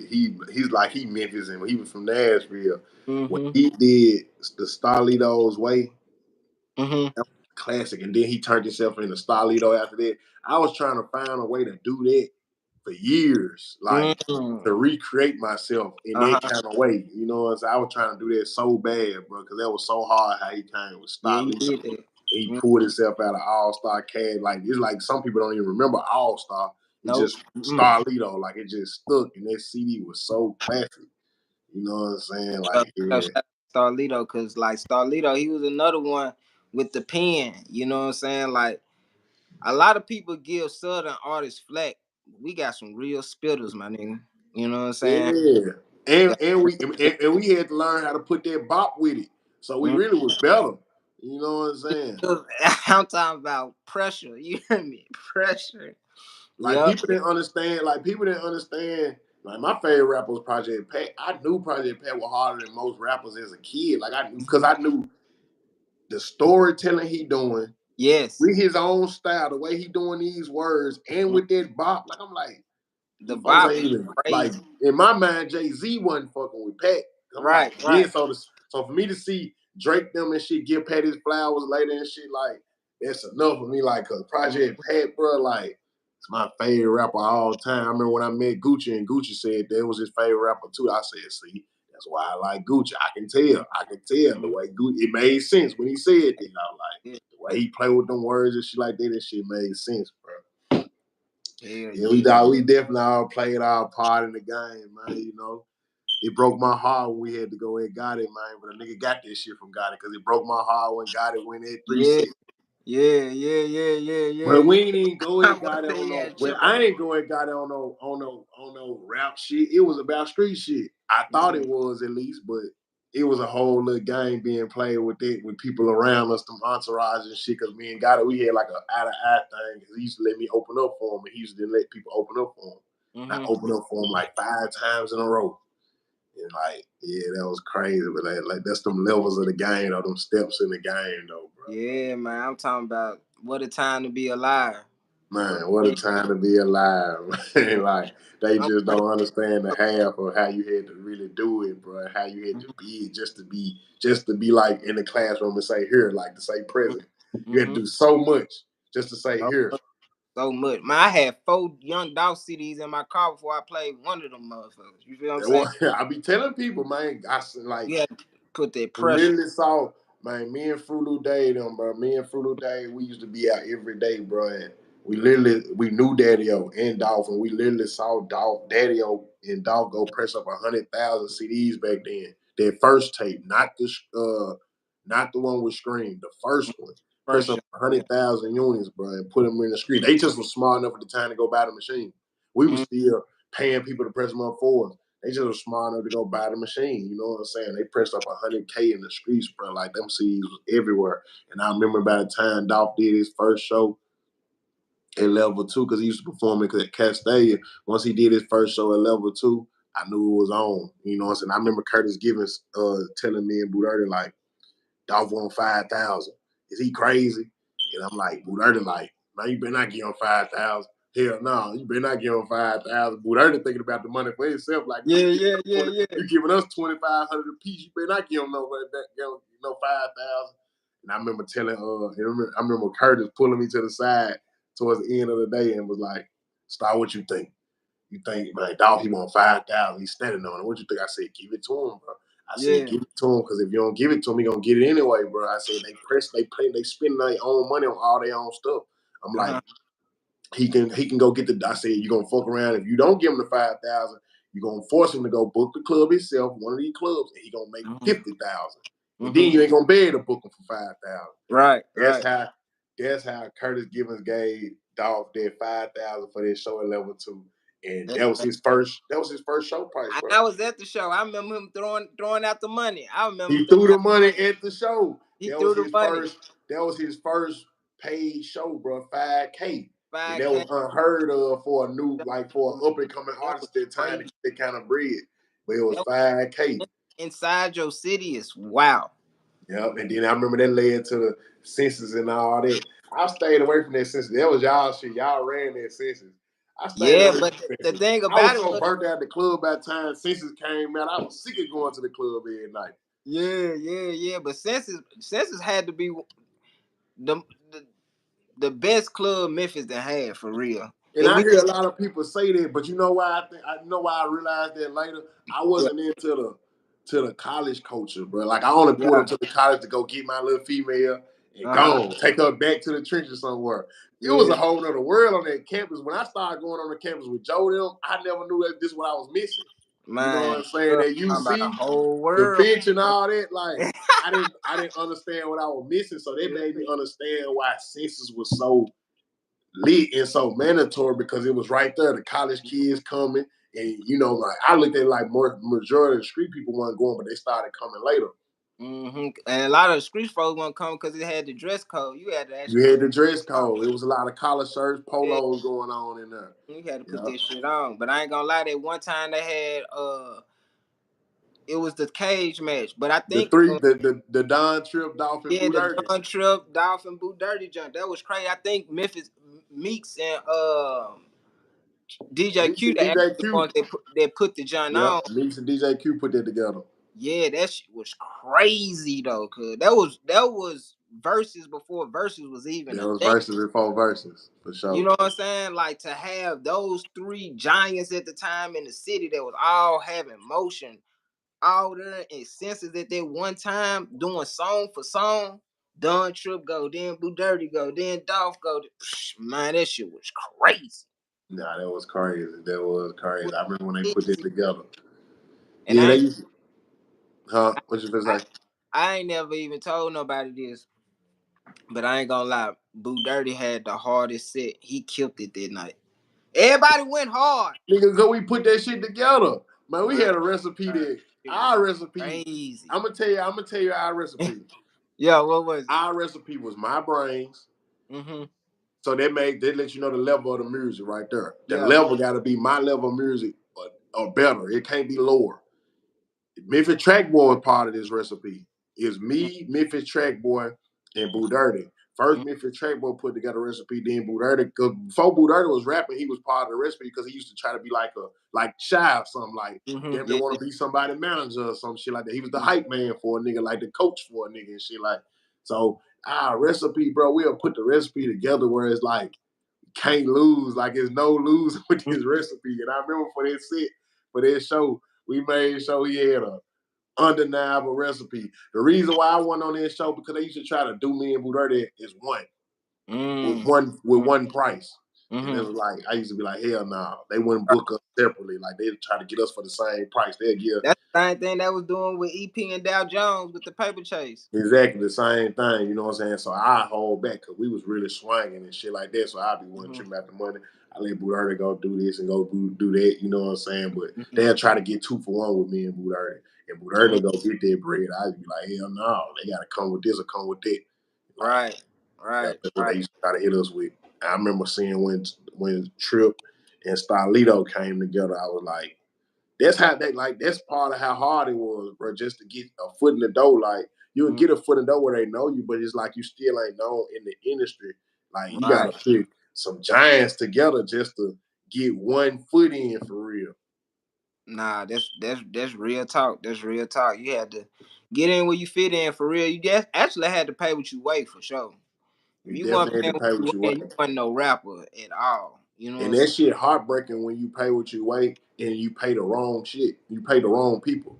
Memphis, and he was from Nashville. When he did the Starlito's way, that was classic. And then he turned himself into Starlito after that. I was trying to find a way to do that for years, like to recreate myself in that kind of way. You know what I'm saying? I was trying to do that so bad, bro, because that was so hard how he came with Starlito. He pulled himself out of All-Star cast. Like, it's like some people don't even remember All-Star. It's just Starlito. Like, it just stuck. And that CD was so classic. You know what I'm saying? Like, yeah. Starlito, because like Starlito, he was another one with the pen. You know what I'm saying? Like, a lot of people give Southern artists flack. We got some real spitters, my nigga. You know what I'm saying? Yeah. And we had to learn how to put that bop with it. So we really was better. You know what I'm saying? I'm talking about pressure. You hear me? Pressure. Like, people didn't understand. Like, my favorite rapper was Project Pat. I knew Project Pat was harder than most rappers as a kid. Like, I knew the storytelling he doing. Yes. With his own style, the way he doing these words, and with that bop. Like, I'm like, the bop ain't even crazy. Like, in my mind, Jay-Z wasn't fucking with Pat. I'm right. Yeah, so for me to see Drake them and shit give Pat his flowers later and shit, like, that's enough for me. Like, cause Project Pat, bro, like, it's my favorite rapper all time. I remember when I met Gucci and Gucci said that was his favorite rapper too. I said, see, that's why I like Gucci. I can tell the way Gucci, it made sense when he said that. I was like, the way he played with them words and shit like that shit made sense, bro. Yeah, we definitely all played our part in the game, man. You know, it broke my heart when we had to go and got it, man. But a nigga got this shit from Got It because it broke my heart when Got It went at 3-6. Yeah. But we ain't even go and got it on no. Well, I ain't go and got it on no rap shit. It was about street shit. I thought it was at least, but it was a whole little game being played with it with people around us, some entourage and shit. Cause me and Got It, we had like an out of eye thing. Cause he used to let me open up for him, and he used to let people open up for him. I opened up for him like 5 times in a row. And like, yeah, that was crazy. But like that's them levels of the game, though, them steps in the game, though, bro. Yeah, man. I'm talking about what a time to be alive. Man, what a time to be alive, man. Like, they just don't understand the half of how you had to really do it, bro. How you had to be just to be like in the classroom and say here, like to say present. You had to do so much just to say here. So much. Man, I had 4 Young Dolph CDs in my car before I played one of them motherfuckers. You feel what I'm saying? I be telling people, man, like, yeah, put that we pressure. literally saw, man, me and Frugal Day, them, bro. Me and Frugal Day, we used to be out every day, bro. And we knew Daddy-O and Dolph, and we literally saw Daddy-O and Dolph go press up 100,000 CDs back then. Their first tape, not the one with Scream, the first one. Press up 100,000 units, bro, and put them in the street. They just were smart enough at the time to go buy the machine. We were still paying people to press them up for us. They just were smart enough to go buy the machine. You know what I'm saying? They pressed up 100K in the streets, bro. Like, them CDs was everywhere. And I remember by the time Dolph did his first show, at level 2 because he used to perform at Castalia. Once he did his first show at level 2, I knew it was on. You know what I'm saying? I remember Curtis Givens telling me and Booderty, like, Dolph won 5,000. Is he crazy? And I'm like, Booderty, like, man, you better not give him 5,000. Hell no, you better not give him 5,000. Booderty thinking about the money for himself, like, Yeah. you giving us 2,500 a piece. You better not give him no 5,000. And I remember telling, I remember Curtis pulling me to the side towards the end of the day and was like, Star, what you think? You think, man, dog, he want 5,000. He's standing on it. What you think? I said, give it to him, bro. I said, give it to him, because if you don't give it to him, he gonna get it anyway, bro. I said, they press, they play, they spend their own money on all their own stuff. I'm like, he can go get the. I said, you gonna fuck around. If you don't give him the 5,000, you're gonna force him to go book the club himself, one of these clubs, and he gonna make 50,000. And then you ain't gonna be able to book him for 5,000. Right. That's how Curtis Givens gave Dolph that 5,000 for that show at level 2. And that was his first show price, bro. I was at the show. I remember him throwing out the money. I remember he threw the money at the show. That was his first paid show, bro. 5K. 5K. And that was unheard of for a new, like, for an up and coming artist at that time to get that kind of bread. But it was 5K. Inside your city is wow. Yep. And then I remember that led to the census and all that. I stayed away from that census. That was y'all shit. Y'all ran that census. I stayed away but from the thing about I was so burnt out the club by the time census came out. I was sick of going to the club every night. Yeah. But census had to be the best club Memphis that had, for real. And I hear a lot of people say that, but you know why I realized that later? I wasn't into the college culture, bro. Like, I only pulled up to the college to go get my little female and go take her back to the trenches somewhere. It was a whole nother world on that campus. When I started going on the campus with Joe them, I never knew that this is what I was missing. Man, you know what I'm saying? That UC, the bench and all that, like, I didn't understand what I was missing. So they made me understand why census was so lit and so mandatory, because it was right there. The college kids coming, and like, I looked at it like majority of the street people weren't going, but they started coming later. And a lot of the street folks won't come because it had the dress code. You had the dress code. It was a lot of collar shirts, polos going on in there. You had to put this shit on. But I ain't gonna lie, that one time they had it was the cage match. But I think the Don Trip, Dolphin, Boo Dirty. The Don Trip, Dolphin, Boo Dirty jump. That was crazy. I think Memphis Meeks and DJ Q, they put the John on. Meeks and DJ Q put that together. Yeah, that shit was crazy though, cause that was verses before verses was even. That was verses before verses, for sure. You know what I'm saying? Like, to have those three giants at the time in the city that was all having motion, all there and senses at that one time, doing song for song. Don Trip go, then Boo Dirty go, then Dolph go. Man, that shit was crazy. Nah, that was crazy. I remember when they put that together. And they used to, huh? What you gonna say? I ain't never even told nobody this, but I ain't gonna lie. Boo Dirty had the hardest set. He killed it that night. Everybody went hard. Nigga, go we put that shit together. Man, we had a recipe that our recipe. Crazy. I'm gonna tell you our recipe. Yeah, what was it? Our recipe was my brains. Mm-hmm. So they let you know the level of the music right there. The level got to be my level of music or better. It can't be lower. Memphis Track Boy was part of this recipe. It's me, Memphis Track Boy, and Boo Dirty. First, Memphis Track Boy put together a recipe, then Boo Dirty. Before Boo Dirty was rapping, he was part of the recipe because he used to try to be like Shy or something, like they want to be somebody manager or some shit like that. He was the hype man for a nigga, like the coach for a nigga and shit like. So our recipe, bro, we'll put the recipe together where it's like can't lose, like it's no lose with this recipe. And I remember for that show, we made sure he had a undeniable recipe. The reason why I went on this show because they used to try to do me and Boo Dirty is with one price. And it was like, I used to be like, hell no. They wouldn't book us separately. Like, they'd try to get us for the same price. They'd give. That's the same thing that was doing with EP and Dow Jones with the paper chase. Exactly the same thing, you know what I'm saying? So I hold back because we was really swinging and shit like that. So I'd be wanting to trim out the money. I let Boo Dirty go do this and go do that, you know what I'm saying? But they'll try to get 2 for 1 with me and Boo Dirty. And Boo Dirty go get that bread. I'd be like, hell no, they got to come with this or come with that. Right. That's what they used to try to hit us with. I remember seeing when Trip and Stylito came together, I was like, that's part of how hard it was, bro, just to get a foot in the door. Like, you would get a foot in the door where they know you, but it's like you still ain't known in the industry. Like, you Right. gotta put some giants together just to get one foot in for real. Nah, that's real talk. That's real talk. You had to get in where you fit in for real. You just actually had to pay what you weigh for sure. If You you weren't definitely had paying to what pay you what you weigh, weigh. you wasn't no rapper at all. You know what And I'm that saying? shit heartbreaking when you pay what you weigh and you pay the wrong shit. You pay the wrong people.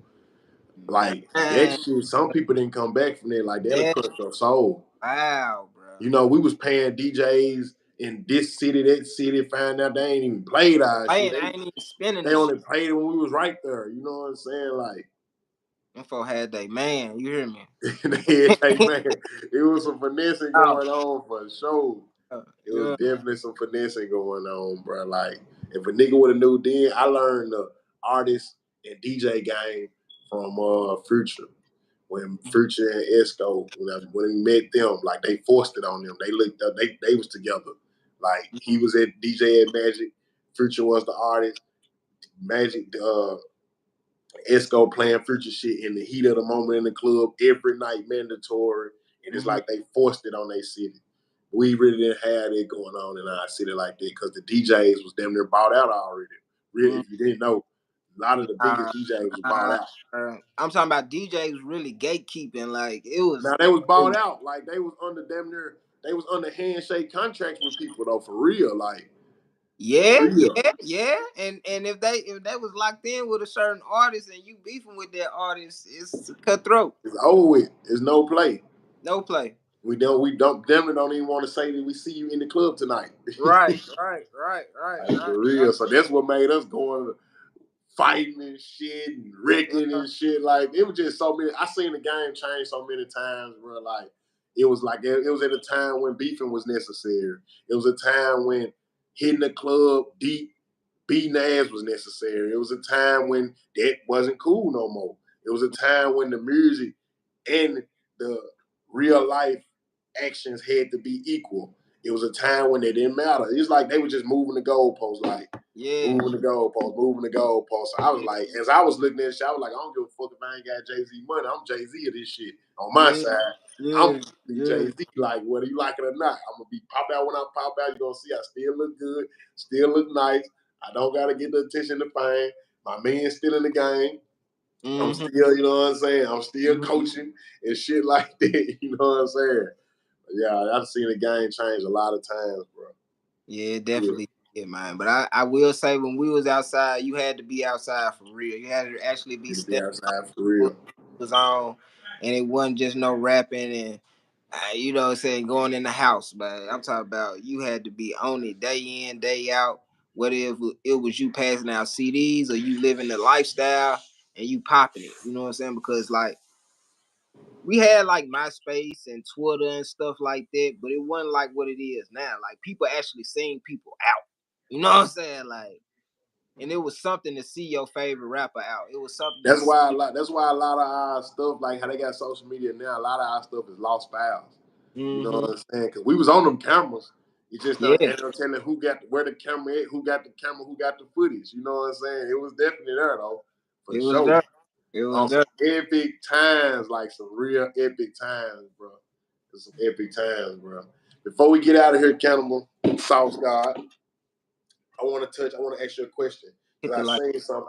Like, that Man, shit, some people didn't come back from there. Like, that'll that crush your soul. wow, bro. You know, we was paying DJs in this city, that city, find out they ain't even played our shit. I ain't even spending They this only shit. played it when we was right there. You know what I'm saying? Like, Them folk had they man, you hear me? hey man, it was some finessing Oh, going on for sure. It was yeah. definitely some finessing going on, bro. Like, if a nigga would have knew then, I learned the artist and DJ game from Future. When Future and Esco, when we met them, like, they forced it on them. They looked up, they was together. Like, he was at DJ at Magic, Future was the artist, Magic Esco playing Future shit in the heat of the moment in the club every night, mandatory. And it's like they forced it on their city. We really didn't have it going on in our city like that because the DJs was damn near bought out already. Really, if you didn't know, a lot of the biggest DJs was bought out. I'm talking about DJs really gatekeeping. Like it was. Now they was bought out. Like they was under damn near, they was under handshake contracts with people though, for real. Like, for Yeah, real. yeah. And if they was locked in with a certain artist and you beefing with that artist, it's cutthroat. It's over with. It's no play. No play. We definitely don't even want to say that we see you in the club tonight. Right. Like, for real. So that's what made us going fighting and shit and wrecking and shit. Like, it was just so many. I seen the game change so many times, bro. Like, it was at a time when beefing was necessary. It was a time when hitting the club deep, beating ass was necessary. It was a time when that wasn't cool no more. It was a time when the music and the real life actions had to be equal. It was a time when they didn't matter. It's like they were just moving the goalposts, like Yeah. moving the goalposts. So I was like, as I was looking at this shit, I was like, I don't give a fuck if I ain't got Jay-Z money. I'm Jay-Z of this shit. On my side, I'm Jay-Z. Like, whether you like it or not, I'm gonna be pop out when I pop out. You're gonna see I still look good, still look nice. I don't gotta get the attention to fame. My man's still in the game. I'm still, you know what I'm saying? I'm still coaching and shit like that. You know what I'm saying? Yeah, I've seen the game change a lot of times, bro. Yeah, definitely. Yeah, man. But I will say when we was outside, you had to be outside for real. You had to actually be You to be stepping outside for real. was on, and it wasn't just no rapping and you know what I'm saying, going in the house. But I'm talking about you had to be on it day in, day out. Whether it was you passing out CDs or you living the lifestyle and you popping it. You know what I'm saying? Because like we had like MySpace and Twitter and stuff like that, but it wasn't like what it is now. Like people actually seeing people out. You know what I'm saying? Like, and it was something to see your favorite rapper out. It was something to That's why see. that's why a lot of our stuff, like how they got social media now, a lot of our stuff is lost files. You know what I'm saying? Because we was on them cameras. You just Yeah, ain't no telling who got where the camera at, who got the camera, who got the footage. You know what I'm saying? It was definitely there though, for it was sure. there. It was Some there. epic times, like some real epic times, bro. Some epic times, bro. Before we get out of here, Cannibal, Sauce God, I want to ask you a question. Hit the Because light.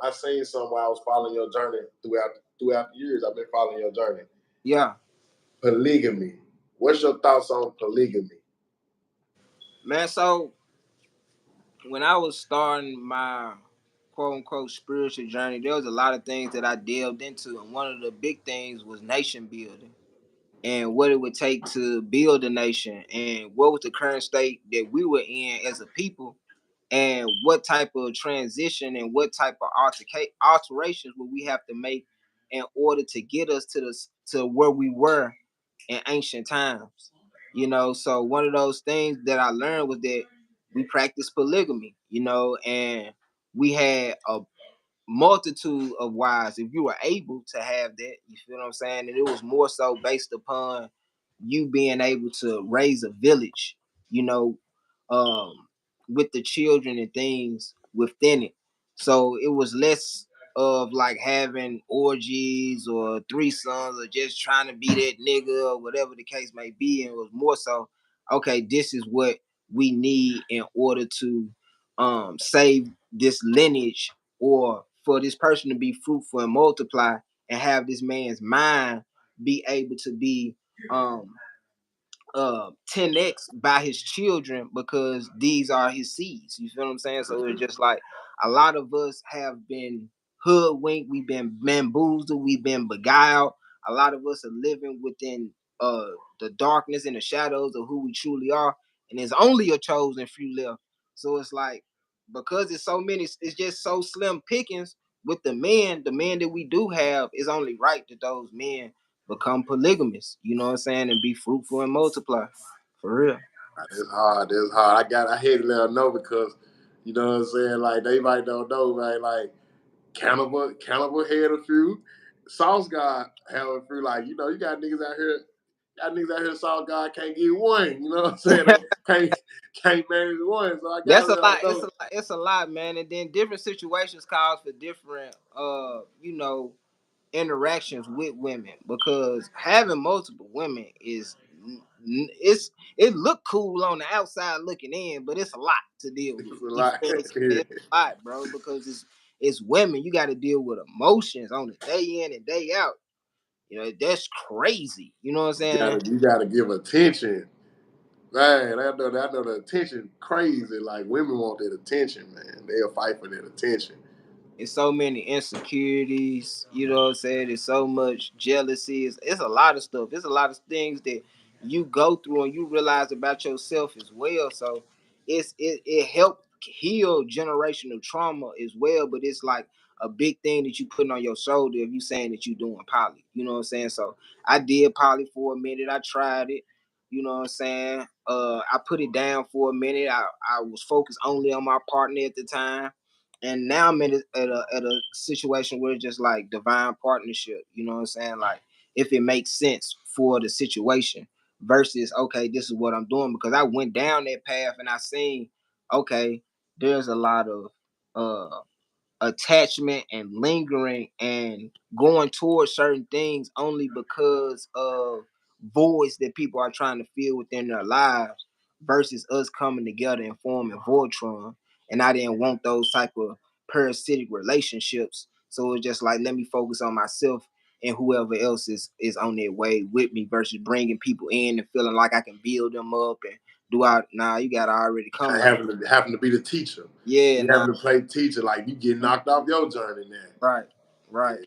I seen some while I was following your journey throughout the years. I've been following your journey. Yeah, Polygamy. What's your thoughts on polygamy? man. So when I was starting my quote unquote spiritual journey, there was a lot of things that I delved into, and one of the big things was nation building and what it would take to build a nation and what was the current state that we were in as a people and what type of transition and what type of alterations would we have to make in order to get us to where we were in ancient times. You know, so one of those things that I learned was that we practiced polygamy, you know, and we had a multitude of wives if you were able to have that. You feel what I'm saying? And it was more so based upon you being able to raise a village, you know, with the children and things within it. So it was less of like having orgies or threesomes or just trying to be that nigga or whatever the case may be. And it was more so, okay, this is what we need in order to save this lineage, or for this person to be fruitful and multiply, and have this man's mind be able to be 10x by his children, because these are his seeds. You feel what I'm saying? So it's just like a lot of us have been hoodwinked, we've been bamboozled, we've been beguiled. A lot of us are living within the darkness and the shadows of who we truly are, and there's only a chosen few left. So it's like, because it's so many, it's just so slim pickings with the men that we do have, is only right that those men become polygamous, you know what I'm saying, and be fruitful and multiply. For real. It's hard. It's hard. I hate to let them know because, you know what I'm saying, like they might don't know, right? Like Cannibal had a few. Sauce God had a few. Like, you know, you got niggas out here. Got niggas out here, Sauce God can't get one. You know what I'm saying? They can't manage one. So I That's gotta a let them lot. know. It's a lot, man. And then different situations cause for different interactions with women, because having multiple women is it look cool on the outside looking in, but it's a lot to deal with. It's a You lot. feel me? It's a lot, bro, because it's women. You got to deal with emotions on the day in and day out. You know, that's crazy. You know what I'm saying? You gotta give attention. Man, I know the attention crazy. Like women want that attention, man. They'll fight for that attention. It's so many insecurities, you know what I'm saying? There's so much jealousy. It's a lot of stuff. It's a lot of things that you go through and you realize about yourself as well. So it helped heal generational trauma as well. But it's like a big thing that you putting on your shoulder if you saying that you doing poly. You know what I'm saying? So I did poly for a minute. I tried it. You know what I'm saying? I put it down for a minute. I was focused only on my partner at the time, and now I'm at a situation where it's just like divine partnership. You know what I'm saying? Like, if it makes sense for the situation, versus, okay, this is what I'm doing, because I went down that path and I seen, okay, there's a lot of uh attachment and lingering and going towards certain things only because of voids that people are trying to fill within their lives, versus us coming together and forming Voltron. And I didn't want those type of parasitic relationships. So it's just like, let me focus on myself, and whoever else is on their way with me, versus bringing people in and feeling like I can build them up and do I. Nah, you gotta already come like, Having to be the teacher. yeah, You nah, having to play teacher, like you get knocked off your journey now. right, right.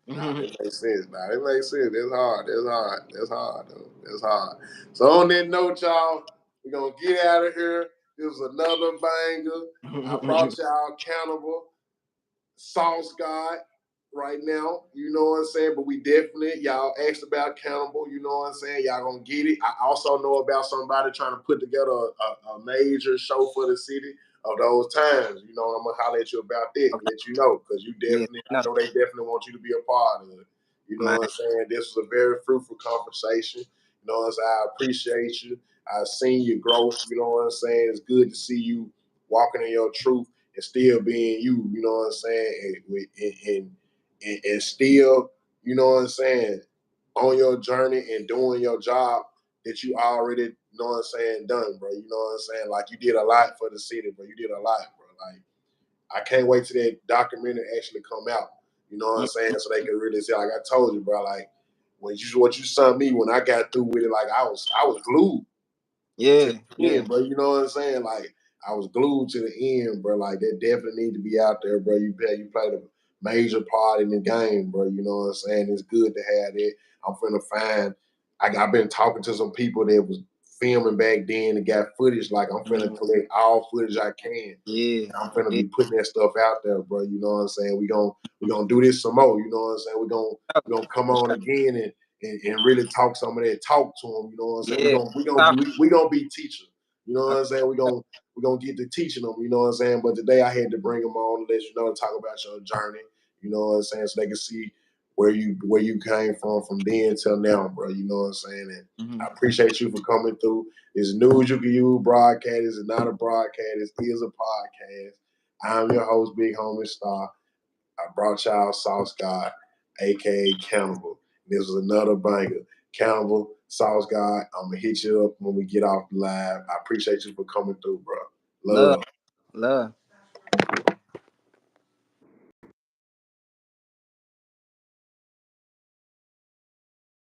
Yeah. Nah, that makes sense. Nah, it makes sense. It's hard. It's hard. It's hard, though. It's hard. So on that note, y'all, we're gonna get out of here. This was another banger. I brought y'all Cannibal, Sauce God right now. You know what I'm saying? But we definitely, y'all asked about Cannibal. You know what I'm saying? Y'all gonna get it. I also know about somebody trying to put together a major show for the city of those times. You know, I'm gonna holler at you about that and Okay. let you know, because you Yeah, definitely, I no, know they definitely want you to be a part of it. You know man. what I'm saying? This was a very fruitful conversation. You know what I'm saying? I appreciate you. I've seen your growth. You know what I'm saying? It's good to see you walking in your truth and still being you. You know what I'm saying? And still, you know what I'm saying, on your journey and doing your job that you already, you know what I'm saying, done, bro. You know what I'm saying? Like, you did a lot for the city, bro. You did a lot, bro. Like, I can't wait till that documentary actually come out. You know what I'm saying? So they can really say, like I told you, bro, like what you sent me when I got through with it, like I was glued Yeah, to the yeah, end, bro. You know what I'm saying? Like, I was glued to the end, bro. Like, that definitely need to be out there, bro. You played a major part in the game, bro. You know what I'm saying? It's good to have it. I'm finna find. I've been talking to some people that was filming back then and got footage. Like, I'm finna collect all footage I can. yeah, I'm finna yeah. be putting that stuff out there, bro. You know what I'm saying? We gonna do this some more. You know what I'm saying? We gonna come on again and really talk some of that talk to them. You know what I'm saying? Yeah. We gonna be teachers. You know what I'm saying? We gonna get to teaching them. You know what I'm saying? But today I had to bring them on to let you know, to talk about your journey. You know what I'm saying? So they can see where you came from then till now, bro. You know what I'm saying? And I appreciate you for coming through. It's News You Can Use broadcast. It's not a broadcast. It is a podcast. I'm your host, Big Homie Star. I brought y'all Sauce God, aka Cannibal. This was another banger. Cannibal, Sauce God. I'm gonna hit you up when we get off the live. I appreciate you for coming through, bro. Love. Love.